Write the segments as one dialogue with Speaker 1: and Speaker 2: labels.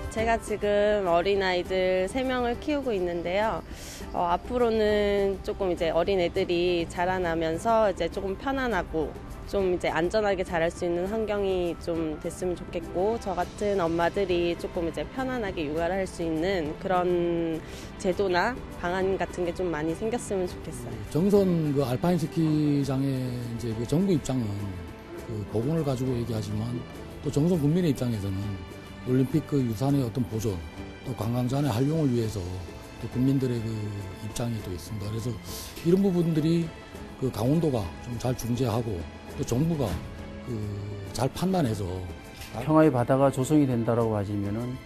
Speaker 1: 제가 지금 어린아이들 3명을 키우고 있는데요. 앞으로는 조금 이제 어린애들이 자라나면서 이제 조금 편안하고 좀 이제 안전하게 자랄 수 있는 환경이 좀 됐으면 좋겠고, 저 같은 엄마들이 조금 이제 편안하게 육아를 할 수 있는 그런 제도나 방안 같은 게 좀 많이 생겼으면 좋겠어요.
Speaker 2: 정선 그 알파인 스키장의 이제 그 정부 입장은 그 보건을 가지고 얘기하지만 또 정선 국민의 입장에서는 올림픽 그 유산의 어떤 보존, 또 관광산의 활용을 위해서 또 국민들의 그 입장이 또 있습니다. 그래서 이런 부분들이 그 강원도가 좀 잘 중재하고 또 정부가 그 잘 판단해서
Speaker 3: 평화의 바다가 조성이 된다라고 봐지면은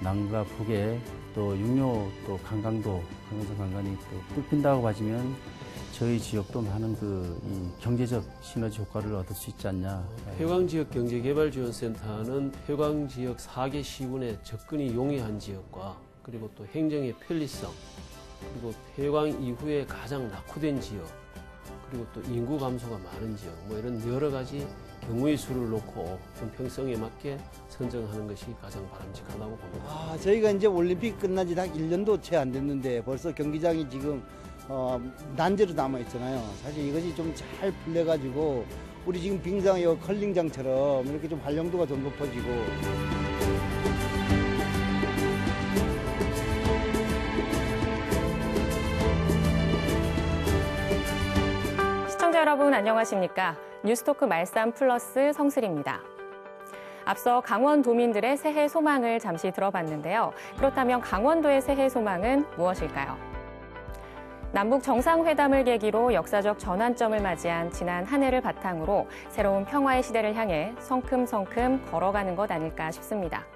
Speaker 3: 남과 북에 또 육로 또 강강도 강원도 강간이 또 뚫힌다고 봐지면 저희 지역도 많은 이 경제적 시너지 효과를 얻을 수 있지 않냐.
Speaker 4: 해광지역경제개발지원센터는 해광지역 4개 시군의 접근이 용이한 지역과 그리고 또 행정의 편리성, 그리고 해광 이후에 가장 낙후된 지역, 그리고 또 인구 감소가 많은 지역, 이런 여러 가지 경우의 수를 놓고 형평성에 맞게 선정하는 것이 가장 바람직하다고 봅니다.
Speaker 5: 저희가 이제 올림픽 끝난 지 딱 1년도 채 안 됐는데 벌써 경기장이 지금 난제로 남아 있잖아요. 사실 이것이 좀 잘 풀려가지고 우리 지금 빙상 컬링장처럼 이렇게 좀 활용도가 좀 높아지고.
Speaker 6: 시청자 여러분 안녕하십니까? 뉴스토크 말쌈 플러스 성슬입니다. 앞서 강원도민들의 새해 소망을 잠시 들어봤는데요. 그렇다면 강원도의 새해 소망은 무엇일까요? 남북 정상회담을 계기로 역사적 전환점을 맞이한 지난 한 해를 바탕으로 새로운 평화의 시대를 향해 성큼성큼 걸어가는 것 아닐까 싶습니다.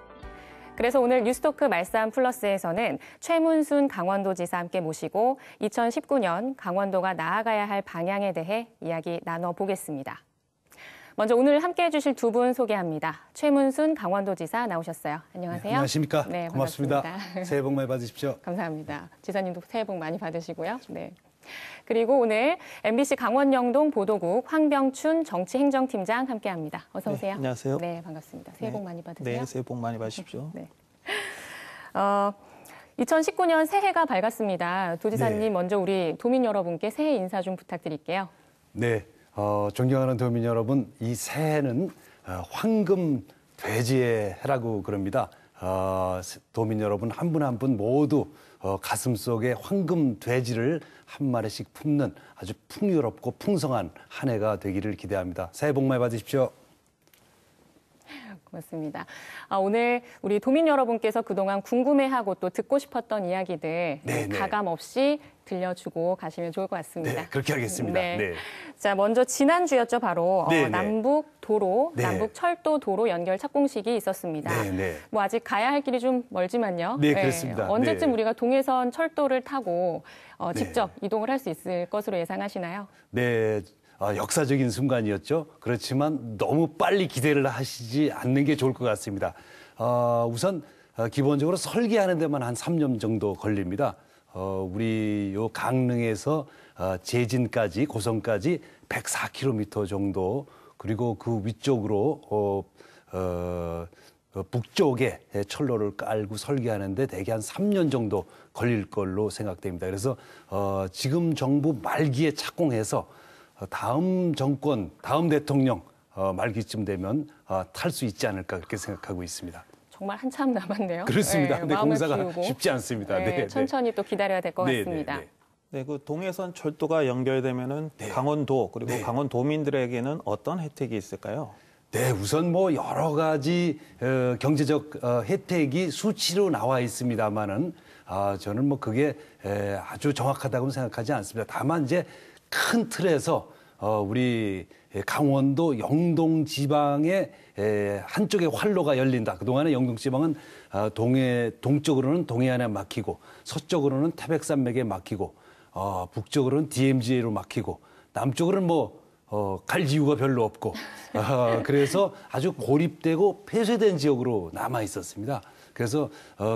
Speaker 6: 그래서 오늘 뉴스토크 말쌈 플러스에서는 최문순 강원도지사 함께 모시고 2019년 강원도가 나아가야 할 방향에 대해 이야기 나눠보겠습니다. 먼저 오늘 함께해 주실 두 분 소개합니다. 최문순 강원도지사 나오셨어요. 안녕하세요.
Speaker 7: 네, 안녕하십니까.
Speaker 6: 네,
Speaker 7: 고맙습니다.
Speaker 6: 반갑습니다.
Speaker 7: 새해 복 많이 받으십시오.
Speaker 6: 감사합니다. 지사님도 새해 복 많이 받으시고요. 네. 그리고 오늘 MBC 강원 영동 보도국 황병춘 정치행정팀장 함께합니다. 어서 오세요.
Speaker 8: 네, 안녕하세요.
Speaker 6: 네, 반갑습니다. 새해 복 많이 받으세요.
Speaker 8: 네, 새해 복 많이 받으십시오.
Speaker 6: 네. 2019년 새해가 밝았습니다. 도지사님
Speaker 7: 네.
Speaker 6: 먼저 우리 도민 여러분께 새해 인사 좀 부탁드릴게요.
Speaker 7: 네, 존경하는 도민 여러분, 이 새해는 황금 돼지의 해라고 그럽니다. 도민 여러분 한 분 한 분 모두 가슴속에 황금 돼지를 한 마리씩 품는 아주 풍요롭고 풍성한 한 해가 되기를 기대합니다. 새해 복 많이 받으십시오.
Speaker 6: 고맙습니다. 오늘 우리 도민 여러분께서 그동안 궁금해하고 또 듣고 싶었던 이야기들 가감 없이 들려주고 가시면 좋을 것 같습니다.
Speaker 7: 네, 그렇게 하겠습니다.
Speaker 6: 네.
Speaker 7: 네.
Speaker 6: 자, 먼저 지난주였죠, 바로.
Speaker 7: 네,
Speaker 6: 남북도로,
Speaker 7: 네.
Speaker 6: 남북철도 도로 연결 착공식이 있었습니다.
Speaker 7: 네, 네.
Speaker 6: 아직 가야 할 길이 좀 멀지만요.
Speaker 7: 네, 그렇습니다.
Speaker 6: 언제쯤
Speaker 7: 네.
Speaker 6: 우리가 동해선 철도를 타고 직접 이동을 할 수 있을 것으로 예상하시나요?
Speaker 7: 네. 역사적인 순간이었죠. 그렇지만 너무 빨리 기대를 하시지 않는 게 좋을 것 같습니다. 우선 기본적으로 설계하는 데만 한 3년 정도 걸립니다. 우리 요 강릉에서 제진까지 고성까지 104km 정도, 그리고 그 위쪽으로 북쪽에 철로를 깔고 설계하는데 대개 한 3년 정도 걸릴 걸로 생각됩니다. 그래서 지금 정부 말기에 착공해서 다음 정권, 다음 대통령 말기쯤 되면 탈 수 있지 않을까 그렇게 생각하고 있습니다.
Speaker 6: 정말 한참 남았네요.
Speaker 7: 그렇습니다. 근데 공사가
Speaker 6: 키우고.
Speaker 7: 쉽지 않습니다. 네,
Speaker 6: 천천히 또 기다려야 될 것 같습니다.
Speaker 8: 네, 그 동해선 철도가 연결되면은 강원도 그리고 강원도민들에게는 어떤 혜택이 있을까요?
Speaker 7: 네, 우선 여러 가지 경제적 혜택이 수치로 나와 있습니다만은 저는 그게 아주 정확하다고 생각하지 않습니다. 다만 이제 큰 틀에서 우리 강원도 영동 지방의 한쪽에 활로가 열린다. 그동안에 영동 지방은 동쪽으로는 동해안에 막히고 서쪽으로는 태백산맥에 막히고 북쪽으로는 DMZ로 막히고 남쪽으로는 갈 이유가 별로 없고 그래서 아주 고립되고 폐쇄된 지역으로 남아 있었습니다. 그래서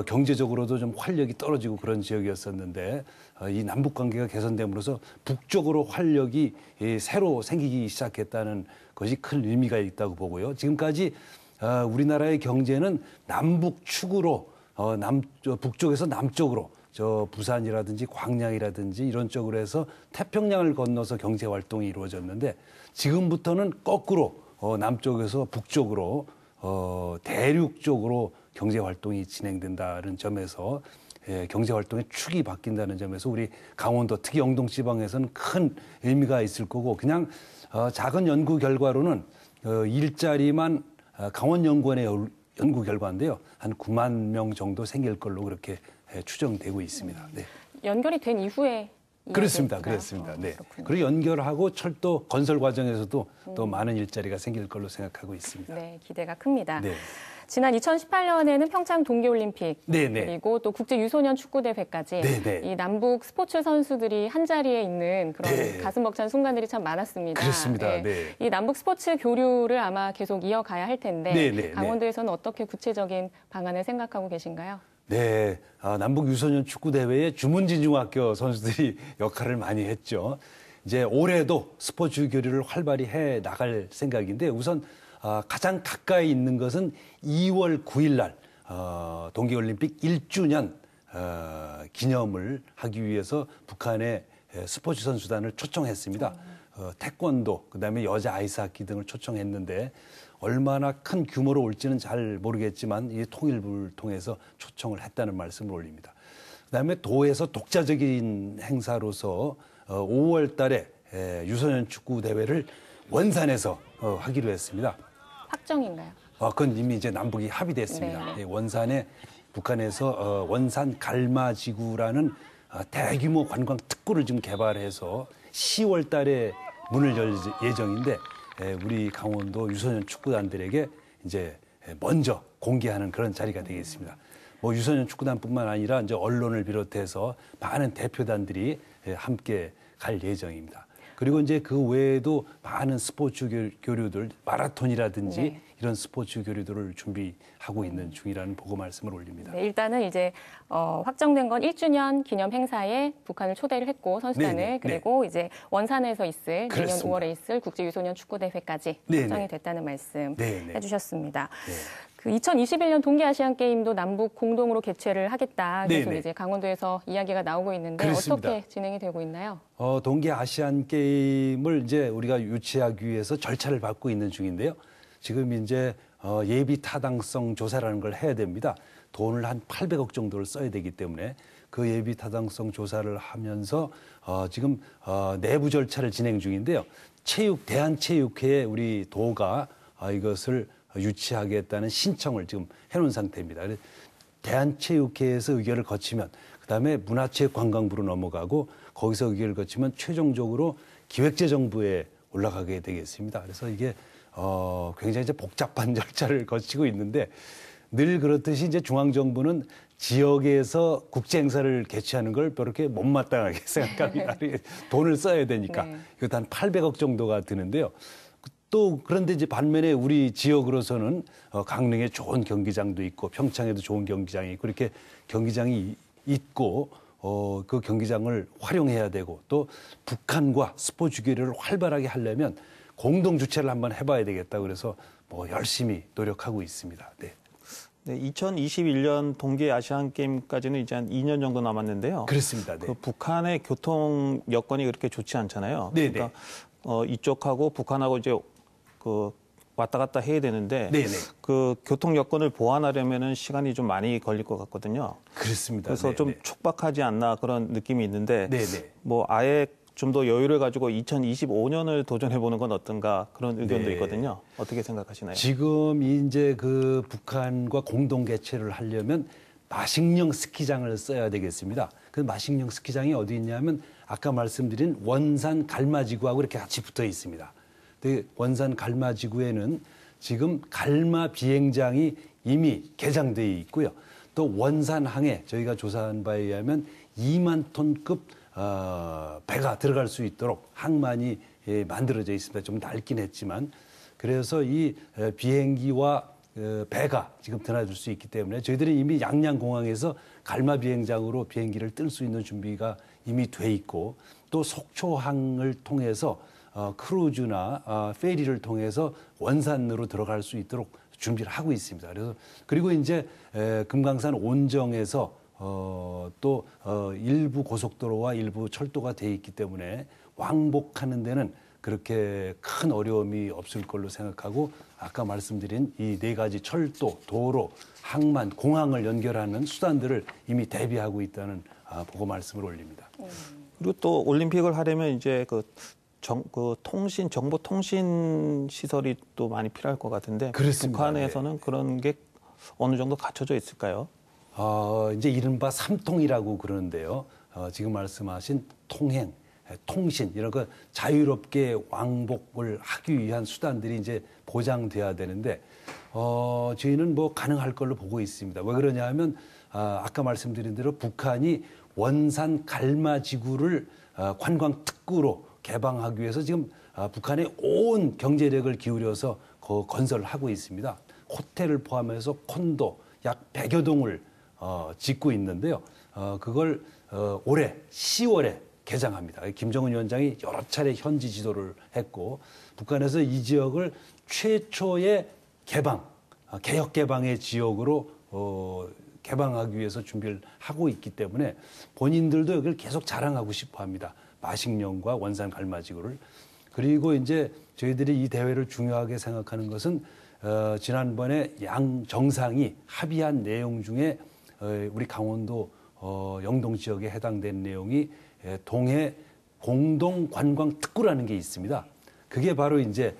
Speaker 7: 경제적으로도 좀 활력이 떨어지고 그런 지역이었었는데 이 남북 관계가 개선됨으로써 북쪽으로 활력이 새로 생기기 시작했다는 것이 큰 의미가 있다고 보고요. 지금까지 우리나라의 경제는 남북축으로 북쪽에서 남쪽으로 저 부산이라든지 광양이라든지 이런 쪽으로 해서 태평양을 건너서 경제 활동이 이루어졌는데 지금부터는 거꾸로 남쪽에서 북쪽으로 대륙 쪽으로 경제 활동이 진행된다는 점에서 경제 활동의 축이 바뀐다는 점에서 우리 강원도 특히 영동 지방에서는 큰 의미가 있을 거고 그냥 작은 연구 결과로는 일자리만 강원연구원의 연구 결과인데요. 한 9만 명 정도 생길 걸로 그렇게 추정되고 있습니다. 네.
Speaker 6: 연결이 된 이후에
Speaker 7: 그렇습니다.
Speaker 6: 이야기일까요?
Speaker 7: 그렇습니다. 네.
Speaker 6: 그렇군요.
Speaker 7: 그리고 연결하고 철도 건설 과정에서도 또 많은 일자리가 생길 걸로 생각하고 있습니다.
Speaker 6: 네, 기대가 큽니다.
Speaker 7: 네.
Speaker 6: 지난 2018년에는 평창 동계올림픽
Speaker 7: 네네.
Speaker 6: 그리고 또 국제 유소년 축구대회까지
Speaker 7: 네네.
Speaker 6: 이 남북 스포츠 선수들이 한 자리에 있는 그런
Speaker 7: 네.
Speaker 6: 가슴 벅찬 순간들이 참 많았습니다.
Speaker 7: 그렇습니다. 네.
Speaker 6: 이 남북 스포츠 교류를 아마 계속 이어가야 할 텐데
Speaker 7: 네네.
Speaker 6: 강원도에서는 어떻게 구체적인 방안을 생각하고 계신가요?
Speaker 7: 네, 남북 유소년 축구 대회에 주문진중학교 선수들이 역할을 많이 했죠. 이제 올해도 스포츠 교류를 활발히 해 나갈 생각인데 우선 가장 가까이 있는 것은 2월 9일 날 동계올림픽 1주년 기념을 하기 위해서 북한의 스포츠 선수단을 초청했습니다. 태권도, 그다음에 여자 아이스하키 등을 초청했는데 얼마나 큰 규모로 올지는 잘 모르겠지만 이 통일부를 통해서 초청을 했다는 말씀을 올립니다. 그다음에 도에서 독자적인 행사로서 5월 달에 유소년 축구 대회를 원산에서 하기로 했습니다.
Speaker 6: 확정인가요?
Speaker 7: 그건 이미 이제 남북이 합의됐습니다.
Speaker 6: 네.
Speaker 7: 원산에 북한에서 원산 갈마지구라는 대규모 관광 특구를 지금 개발해서 10월 달에 문을 열 예정인데 우리 강원도 유소년 축구단들에게 이제 먼저 공개하는 그런 자리가 되겠습니다. 뭐 유소년 축구단뿐만 아니라 이제 언론을 비롯해서 많은 대표단들이 함께 갈 예정입니다. 그리고 이제 그 외에도 많은 스포츠 교류들, 마라톤이라든지
Speaker 6: 네.
Speaker 7: 이런 스포츠 교류들을 준비하고 있는 중이라는 보고 말씀을 올립니다.
Speaker 6: 네, 일단은 이제 확정된 건 1주년 기념 행사에 북한을 초대를 했고 선수단을
Speaker 7: 네네,
Speaker 6: 그리고 이제 원산에서 있을
Speaker 7: 그렇습니다.
Speaker 6: 내년 5월에 있을 국제 유소년 축구 대회까지
Speaker 7: 네네.
Speaker 6: 확정이 됐다는 말씀
Speaker 7: 네네.
Speaker 6: 해주셨습니다.
Speaker 7: 네.
Speaker 6: 그 2021년 동계 아시안 게임도 남북 공동으로 개최를 하겠다. 계속
Speaker 7: 네네.
Speaker 6: 이제 강원도에서 이야기가 나오고 있는데
Speaker 7: 그렇습니다.
Speaker 6: 어떻게 진행이 되고 있나요?
Speaker 7: 동계 아시안 게임을 이제 우리가 유치하기 위해서 절차를 밟고 있는 중인데요. 지금 이제 예비 타당성 조사라는 걸 해야 됩니다. 돈을 한 800억 정도를 써야 되기 때문에 그 예비 타당성 조사를 하면서 지금 내부 절차를 진행 중인데요. 대한체육회에 우리 도가 이것을 유치하겠다는 신청을 지금 해놓은 상태입니다. 대한체육회에서 의결을 거치면 그다음에 문화체육관광부로 넘어가고 거기서 의결을 거치면 최종적으로 기획재정부에 올라가게 되겠습니다. 그래서 이게 굉장히 이제 복잡한 절차를 거치고 있는데 늘 그렇듯이 이제 중앙정부는 지역에서 국제 행사를 개최하는 걸 그렇게 못마땅하게 생각합니다. 돈을 써야 되니까
Speaker 6: 네.
Speaker 7: 이것도 한 800억 정도가 드는데요. 또 그런데 이제 반면에 우리 지역으로서는 강릉에 좋은 경기장도 있고 평창에도 좋은 경기장이 있고 이렇게 경기장이 있고 그 경기장을 활용해야 되고 또 북한과 스포츠 교류를 활발하게 하려면 공동 주최를 한번 해봐야 되겠다 그래서 뭐 열심히 노력하고 있습니다. 네.
Speaker 8: 네, 2021년 동계 아시안 게임까지는 이제 한 2년 정도 남았는데요.
Speaker 7: 그렇습니다. 네.
Speaker 8: 그 북한의 교통 여건이 그렇게 좋지 않잖아요.
Speaker 7: 네네.
Speaker 8: 그러니까 이쪽하고 북한하고 이제 그 왔다 갔다 해야 되는데
Speaker 7: 네네.
Speaker 8: 그 교통 여건을 보완하려면은 시간이 좀 많이 걸릴 것 같거든요.
Speaker 7: 그렇습니다.
Speaker 8: 그래서
Speaker 7: 네네.
Speaker 8: 좀 촉박하지 않나 그런 느낌이 있는데
Speaker 7: 네네.
Speaker 8: 뭐 아예 좀 더 여유를 가지고 2025년을 도전해 보는 건 어떤가 그런 의견도
Speaker 7: 네.
Speaker 8: 있거든요. 어떻게 생각하시나요?
Speaker 7: 지금 이제 그 북한과 공동 개최를 하려면 마식령 스키장을 써야 되겠습니다. 그 마식령 스키장이 어디 있냐면 아까 말씀드린 원산 갈마지구하고 이렇게 같이 붙어 있습니다. 근데 원산 갈마지구에는 지금 갈마 비행장이 이미 개장되어 있고요. 또 원산항에 저희가 조사한 바에 의하면 2만 톤급 배가 들어갈 수 있도록 항만이 만들어져 있습니다. 좀 낡긴 했지만 그래서 이 비행기와 배가 지금 드나들 수 있기 때문에 저희들이 이미 양양공항에서 갈마 비행장으로 비행기를 뜰 수 있는 준비가 이미 돼 있고 또 속초항을 통해서 크루즈나 페리를 통해서 원산으로 들어갈 수 있도록 준비를 하고 있습니다. 그래서 그리고 이제 금강산 온정에서 또 일부 고속도로와 일부 철도가 돼 있기 때문에 왕복하는 데는 그렇게 큰 어려움이 없을 걸로 생각하고 아까 말씀드린 이 네 가지 철도, 도로, 항만, 공항을 연결하는 수단들을 이미 대비하고 있다는 보고 말씀을 올립니다.
Speaker 8: 그리고 또 올림픽을 하려면 이제 정보통신 시설이 또 많이 필요할 것 같은데
Speaker 7: 그렇습니다.
Speaker 8: 북한에서는 그런 게 어느 정도 갖춰져 있을까요?
Speaker 7: 이제 이른바 삼통이라고 그러는데요. 지금 말씀하신 통행, 통신 이런 거 자유롭게 왕복을 하기 위한 수단들이 이제 보장돼야 되는데 저희는 뭐 가능할 걸로 보고 있습니다. 왜 그러냐하면 아까 말씀드린 대로 북한이 원산 갈마지구를 관광 특구로 개방하기 위해서 지금 북한의 온 경제력을 기울여서 건설을 하고 있습니다. 호텔을 포함해서 콘도 약 100여 동을 짓고 있는데요. 그걸 올해 10월에 개장합니다. 김정은 위원장이 여러 차례 현지 지도를 했고 북한에서 이 지역을 최초의 개혁 개방의 지역으로 개방하기 위해서 준비를 하고 있기 때문에 본인들도 여기를 계속 자랑하고 싶어 합니다. 마식령과 원산 갈마지구를. 그리고 이제 저희들이 이 대회를 중요하게 생각하는 것은 지난번에 양 정상이 합의한 내용 중에 우리 강원도 영동 지역에 해당된 내용이 동해 공동 관광 특구라는 게 있습니다. 그게 바로 이제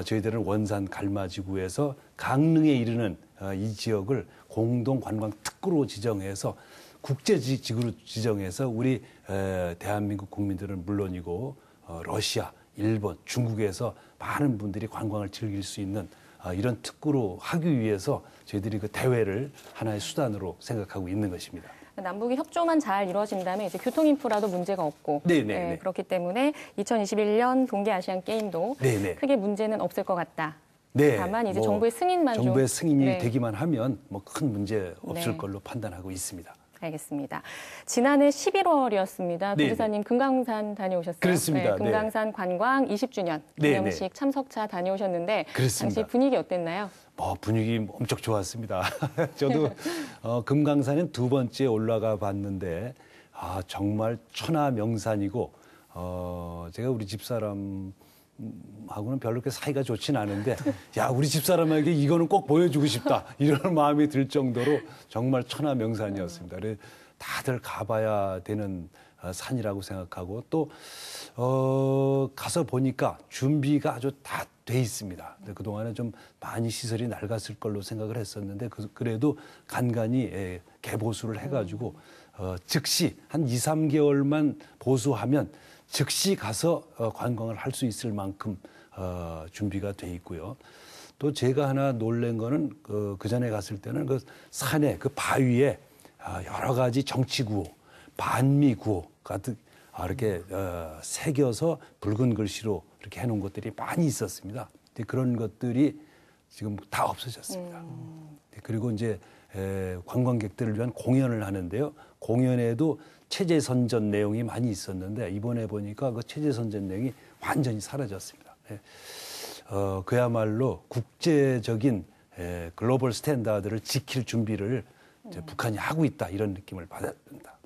Speaker 7: 저희들은 원산 갈마지구에서 강릉에 이르는 이 지역을 공동 관광 특구로 지정해서 국제지구로 지정해서 우리 대한민국 국민들은 물론이고 러시아, 일본, 중국에서 많은 분들이 관광을 즐길 수 있는 이런 특구로 하기 위해서 저희들이 그 대회를 하나의 수단으로 생각하고 있는 것입니다.
Speaker 6: 남북이 협조만 잘 이루어진다면 이제 교통 인프라도 문제가 없고 그렇기 때문에 2021년 동계 아시안 게임도 크게 문제는 없을 것 같다. 다만 이제 정부의 승인만
Speaker 7: 정부의 승인이 되기만 하면 뭐 큰 문제 없을 걸로 판단하고 있습니다.
Speaker 6: 알겠습니다. 지난해 11월이었습니다. 도지사님 금강산 다녀오셨어요.
Speaker 7: 그렇습니다.
Speaker 6: 금강산 관광 20주년 기념식 참석차 다녀오셨는데
Speaker 7: 그렇습니다.
Speaker 6: 당시 분위기 어땠나요?
Speaker 7: 분위기 엄청 좋았습니다. 저도 금강산은 두 번째 올라가 봤는데 정말 천하명산이고 제가 우리 집사람하고는 별로 그렇게 사이가 좋진 않은데 야 우리 집사람에게 이거는 꼭 보여주고 싶다 이런 마음이 들 정도로 정말 천하명산이었습니다. 그래서 다들 가봐야 되는 산이라고 생각하고 또 가서 보니까 준비가 아주 다 돼 있습니다. 그동안에 좀 많이 시설이 낡았을 걸로 생각을 했었는데 그래도 간간히 개보수를 해가지고 즉시 한 2, 3개월만 보수하면 즉시 가서 관광을 할 수 있을 만큼 준비가 돼 있고요. 또 제가 하나 놀란 거는 그 전에 갔을 때는 그 산에 그 바위에 여러 가지 정치구호, 반미구호 같은 이렇게 새겨서 붉은 글씨로 이렇게 해놓은 것들이 많이 있었습니다. 그런 것들이 지금 다 없어졌습니다. 그리고 이제 관광객들을 위한 공연을 하는데요. 공연에도 체제선전 내용이 많이 있었는데 이번에 보니까 그 체제선전 내용이 완전히 사라졌습니다. 그야말로 국제적인 글로벌 스탠다드를 지킬 준비를 이제 북한이 하고 있다 이런 느낌을 받았습니다.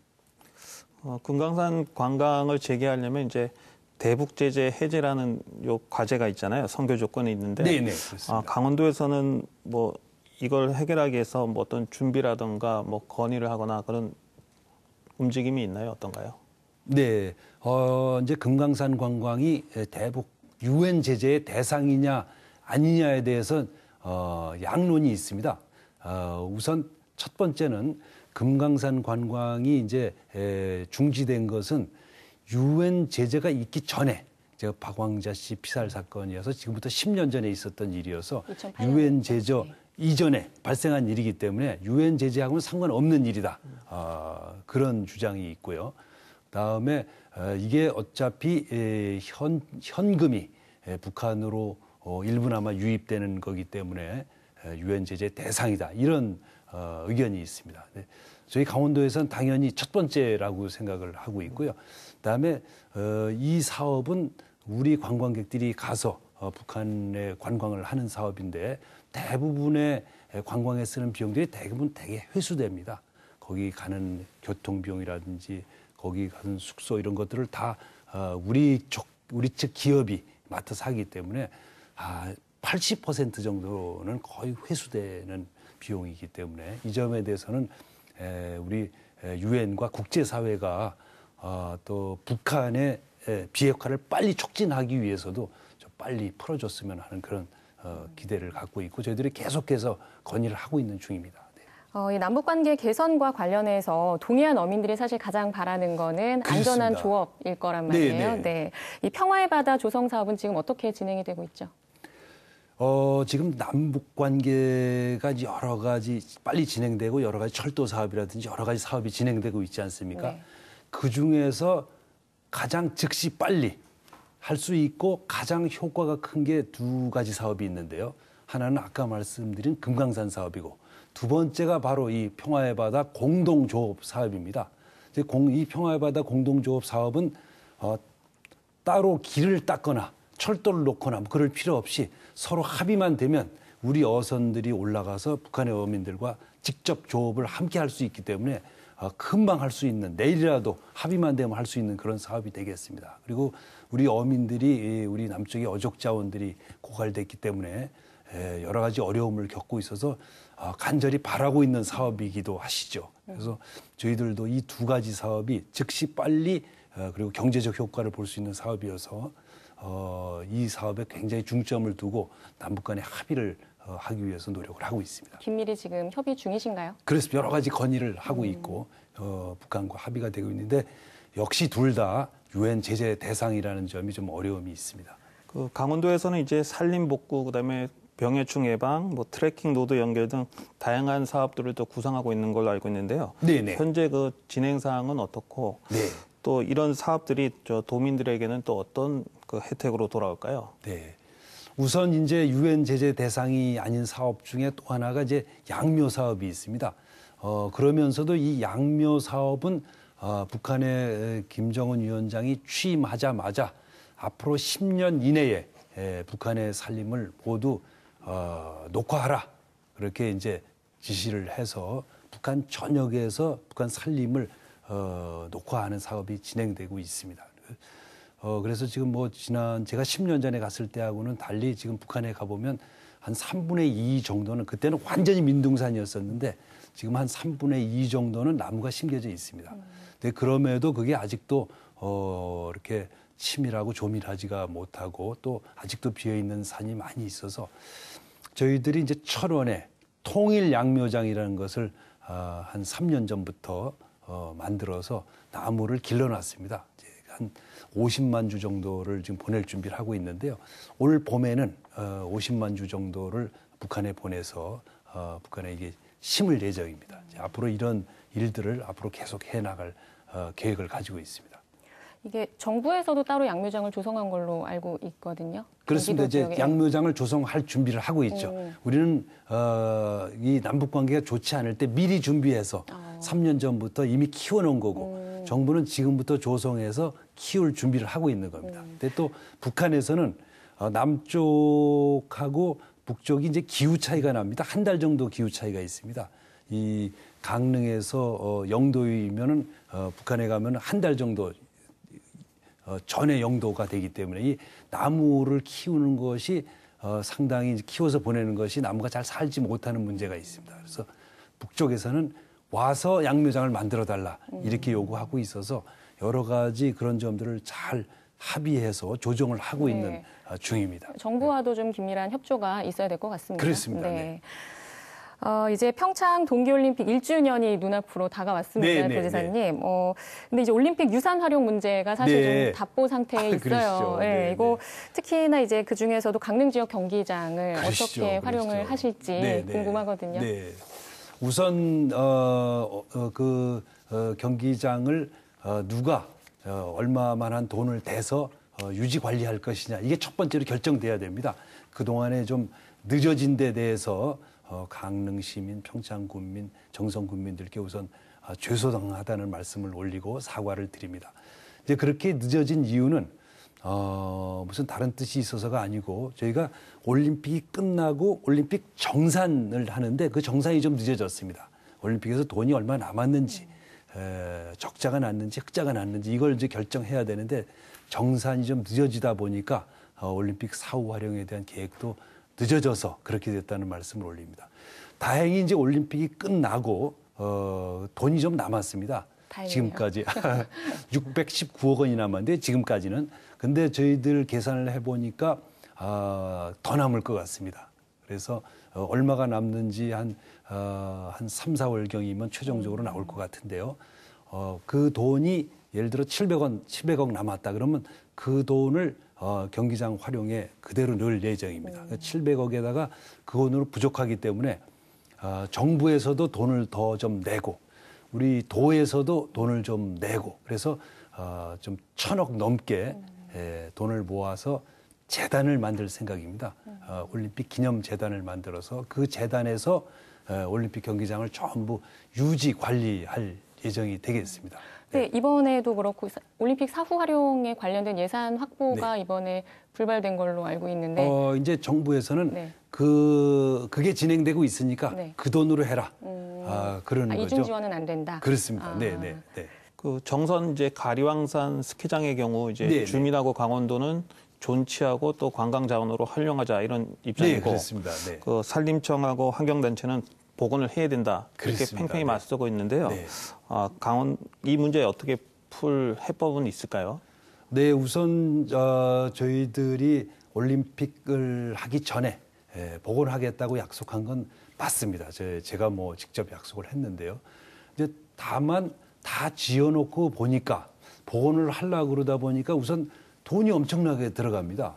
Speaker 8: 금강산 관광을 재개하려면 이제 대북 제재 해제라는 요 과제가 있잖아요. 선교 조건이 있는데
Speaker 7: 그렇습니다.
Speaker 8: 강원도에서는 뭐 이걸 해결하기 위해서 뭐 어떤 준비라든가 뭐 건의를 하거나 그런 움직임이 있나요? 어떤가요?
Speaker 7: 네, 이제 금강산 관광이 대북 UN 제재의 대상이냐 아니냐에 대해서 양론이 있습니다. 우선 첫 번째는 금강산 관광이 이제 중지된 것은 UN 제재가 있기 전에 제가 박왕자 씨 피살 사건이어서 지금부터 10년 전에 있었던 일이어서 UN 제재 이전에 발생한 일이기 때문에 UN 제재하고는 상관없는 일이다. 그런 주장이 있고요. 그다음에 이게 어차피 현금이 북한으로 일부나마 유입되는 거기 때문에 UN 제재 대상이다. 이런 의견이 있습니다. 저희 강원도에서는 당연히 첫 번째라고 생각을 하고 있고요. 그다음에 이 사업은 우리 관광객들이 가서 북한에 관광을 하는 사업인데 대부분의 관광에 쓰는 비용들이 대부분 되게 회수됩니다. 거기 가는 교통 비용이라든지 거기 가는 숙소 이런 것들을 다 우리 측 기업이 맡아서 하기 때문에 80% 정도는 거의 회수되는 비용이기 때문에 이 점에 대해서는 우리 유엔과 국제사회가 또 북한의 비핵화를 빨리 촉진하기 위해서도 좀 빨리 풀어줬으면 하는 그런 기대를 갖고 있고 저희들이 계속해서 건의를 하고 있는 중입니다.
Speaker 6: 이 남북관계 개선과 관련해서 동해안 어민들이 사실 가장 바라는 거는
Speaker 7: 그렇습니다.
Speaker 6: 안전한 조업일 거란 말이에요. 네. 이 평화의 바다 조성 사업은 지금 어떻게 진행이 되고 있죠?
Speaker 7: 지금 남북 관계가 여러 가지 빨리 진행되고 여러 가지 철도 사업이라든지 여러 가지 사업이 진행되고 있지 않습니까?
Speaker 6: 네.
Speaker 7: 그 중에서 가장 즉시 빨리 할 수 있고 가장 효과가 큰 게 두 가지 사업이 있는데요. 하나는 아까 말씀드린 금강산 사업이고 두 번째가 바로 이 평화의 바다 공동조업 사업입니다. 이 평화의 바다 공동조업 사업은 따로 길을 닦거나 철도를 놓거나 그럴 필요 없이 서로 합의만 되면 우리 어선들이 올라가서 북한의 어민들과 직접 조업을 함께 할 수 있기 때문에 금방 할 수 있는 내일이라도 합의만 되면 할 수 있는 그런 사업이 되겠습니다. 그리고 우리 어민들이 우리 남쪽의 어족 자원들이 고갈됐기 때문에 여러 가지 어려움을 겪고 있어서 간절히 바라고 있는 사업이기도 하시죠. 그래서 저희들도 이 두 가지 사업이 즉시 빨리 그리고 경제적 효과를 볼 수 있는 사업이어서 이 사업에 굉장히 중점을 두고 남북 간의 합의를 하기 위해서 노력을 하고 있습니다.
Speaker 6: 긴밀히 지금 협의 중이신가요?
Speaker 7: 그래서 여러 가지 건의를 하고 있고 북한과 합의가 되고 있는데 역시 둘 다 유엔 제재 대상이라는 점이 좀 어려움이 있습니다.
Speaker 8: 그 강원도에서는 이제 산림 복구 그다음에 병해충 예방, 뭐 트래킹 노드 연결 등 다양한 사업들을 또 구상하고 있는 걸로 알고 있는데요. 네네. 현재 그 진행 사항은 어떻고
Speaker 7: 네.
Speaker 8: 또 이런 사업들이 도민들에게는 또 어떤 그 혜택으로 돌아올까요?
Speaker 7: 네. 우선 이제 유엔 제재 대상이 아닌 사업 중에 또 하나가 이제 양묘 사업이 있습니다. 그러면서도 이 양묘 사업은 북한의 김정은 위원장이 취임하자마자 앞으로 10년 이내에 북한의 산림을 모두 녹화하라 그렇게 이제 지시를 해서 북한 전역에서 북한 산림을 녹화하는 사업이 진행되고 있습니다. 그래서 지금 뭐 제가 10년 전에 갔을 때하고는 달리 지금 북한에 가보면 한 3분의 2 정도는 그때는 완전히 민둥산이었었는데 지금 한 3분의 2 정도는 나무가 심겨져 있습니다. 근데 그럼에도 그게 아직도 이렇게 치밀하고 조밀하지가 못하고 또 아직도 비어있는 산이 많이 있어서 저희들이 이제 철원에 통일 양묘장이라는 것을 한 3년 전부터 만들어서 나무를 길러놨습니다. 한 50만 주 정도를 지금 보낼 준비를 하고 있는데요. 올 봄에는 50만 주 정도를 북한에 보내서 북한에 이게 심을 예정입니다. 앞으로 이런 일들을 앞으로 계속 해나갈 계획을 가지고 있습니다.
Speaker 6: 이게 정부에서도 따로 양묘장을 조성한 걸로 알고 있거든요.
Speaker 7: 그렇습니다. 이제 양묘장을 조성할 준비를 하고 있죠. 우리는 이 남북 관계가 좋지 않을 때 미리 준비해서 3년 전부터 이미 키워놓은 거고 정부는 지금부터 조성해서 키울 준비를 하고 있는 겁니다. 근데 또 북한에서는 남쪽하고 북쪽이 이제 기후 차이가 납니다. 한 달 정도 기후 차이가 있습니다. 이 강릉에서 영도이면은 북한에 가면 한 달 정도 전에 영도가 되기 때문에 이 나무를 키우는 것이 상당히 키워서 보내는 것이 나무가 잘 살지 못하는 문제가 있습니다. 그래서 북쪽에서는 와서 양묘장을 만들어 달라 이렇게 요구하고 있어서 여러 가지 그런 점들을 잘 합의해서 조정을 하고 있는 중입니다.
Speaker 6: 정부와도 좀 긴밀한 협조가 있어야 될 것 같습니다.
Speaker 7: 그렇습니다. 네.
Speaker 6: 이제 평창 동계올림픽 1주년이 눈앞으로 다가왔습니다, 교지사님. 근데 이제 올림픽 유산 활용 문제가 사실 좀 답보 상태에 있어요. 이거 특히나 이제 그 중에서도 강릉 지역 경기장을 어떻게 활용을 하실지 궁금하거든요.
Speaker 7: 우선 경기장을 누가 얼마만한 돈을 대서 유지 관리할 것이냐 이게 첫 번째로 결정돼야 됩니다. 그 동안에 좀 늦어진 데 대해서 강릉 시민, 평창 군민, 정선 군민들께 우선 죄송하다는 말씀을 올리고 사과를 드립니다. 이제 그렇게 늦어진 이유는 무슨 다른 뜻이 있어서가 아니고 저희가 올림픽이 끝나고 올림픽 정산을 하는데 그 정산이 좀 늦어졌습니다. 올림픽에서 돈이 얼마 남았는지, 적자가 났는지 흑자가 났는지 이걸 이제 결정해야 되는데 정산이 좀 늦어지다 보니까 올림픽 사후 활용에 대한 계획도 늦어져서 그렇게 됐다는 말씀을 올립니다. 다행히 이제 올림픽이 끝나고 돈이 좀 남았습니다.
Speaker 6: 다행이네요.
Speaker 7: 지금까지 619억 원이 남았는데 지금까지는 근데 저희들 계산을 해보니까 더 남을 것 같습니다. 그래서 얼마가 남는지 한 3, 4월경이면 최종적으로 나올 것 같은데요. 그 돈이 예를 들어 700억 남았다 그러면 그 돈을 경기장 활용에 그대로 넣을 예정입니다. 700억에다가 그 돈으로 부족하기 때문에 정부에서도 돈을 더 좀 내고 우리 도에서도 돈을 좀 내고 그래서 좀 1,000억 넘게 돈을 모아서 재단을 만들 생각입니다. 올림픽 기념재단을 만들어서 그 재단에서 올림픽 경기장을 전부 유지 관리할 예정이 되겠습니다.
Speaker 6: 네, 이번에도 그렇고 올림픽 사후 활용에 관련된 예산 확보가
Speaker 7: 네.
Speaker 6: 이번에 불발된 걸로 알고 있는데
Speaker 7: 이제 정부에서는
Speaker 6: 네.
Speaker 7: 그게 진행되고 있으니까
Speaker 6: 네.
Speaker 7: 그 돈으로 해라. 그런 거죠.
Speaker 6: 이중 지원은 안 된다.
Speaker 7: 그렇습니다. 네.
Speaker 8: 그 정선 이제 가리왕산 스키장의 경우 이제
Speaker 7: 네네.
Speaker 8: 주민하고 강원도는 존치하고 또 관광 자원으로 활용하자 이런
Speaker 7: 네,
Speaker 8: 입장이고
Speaker 7: 그렇습니다. 네.
Speaker 8: 그 산림청하고 환경단체는 복원을 해야 된다 이렇게
Speaker 7: 그렇습니다.
Speaker 8: 팽팽히
Speaker 7: 네.
Speaker 8: 맞서고 있는데요.
Speaker 7: 네.
Speaker 8: 이 문제 어떻게 풀 해법은 있을까요?
Speaker 7: 네, 우선 저희들이 올림픽을 하기 전에 복원하겠다고 약속한 건 맞습니다. 제가 뭐 직접 약속을 했는데요. 이제 다만 다 지어놓고 보니까 복원을 하려고 그러다 보니까 우선 돈이 엄청나게 들어갑니다.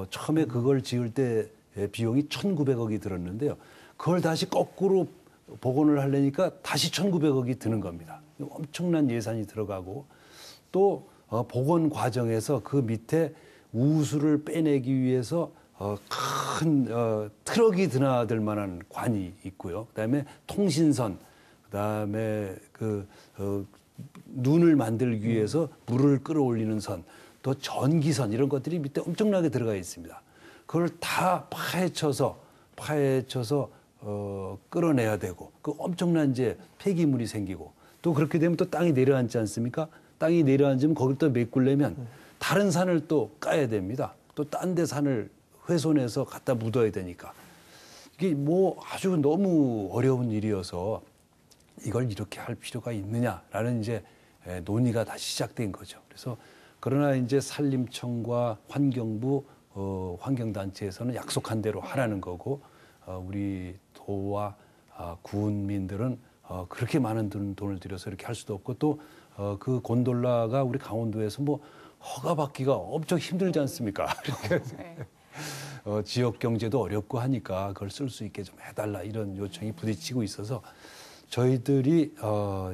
Speaker 7: 처음에 그걸 지을 때 비용이 1,900억이 들었는데요. 그걸 다시 거꾸로 복원을 하려니까 다시 1,900억이 드는 겁니다. 엄청난 예산이 들어가고 또 복원 과정에서 그 밑에 우수를 빼내기 위해서 큰 트럭이 드나들 만한 관이 있고요. 그다음에 통신선, 그다음에 눈을 만들기 위해서 물을 끌어올리는 선, 또 전기선 이런 것들이 밑에 엄청나게 들어가 있습니다. 그걸 다 파헤쳐서 끌어내야 되고 그 엄청난 이제 폐기물이 생기고 또 그렇게 되면 또 땅이 내려앉지 않습니까? 땅이 내려앉으면 거기를 또 메꾸려면 다른 산을 또 까야 됩니다. 또 딴 데 산을 훼손해서 갖다 묻어야 되니까 이게 뭐 아주 너무 어려운 일이어서 이걸 이렇게 할 필요가 있느냐라는 이제 논의가 다시 시작된 거죠. 그래서 그러나 이제 산림청과 환경부 환경단체에서는 약속한 대로 하라는 거고 우리 도와 군민들은 그렇게 많은 돈을 들여서 이렇게 할 수도 없고 또 그 곤돌라가 우리 강원도에서 뭐 허가받기가 엄청 힘들지 않습니까? 지역 경제도 어렵고 하니까 그걸 쓸 수 있게 좀 해달라 이런 요청이 부딪히고 있어서 저희들이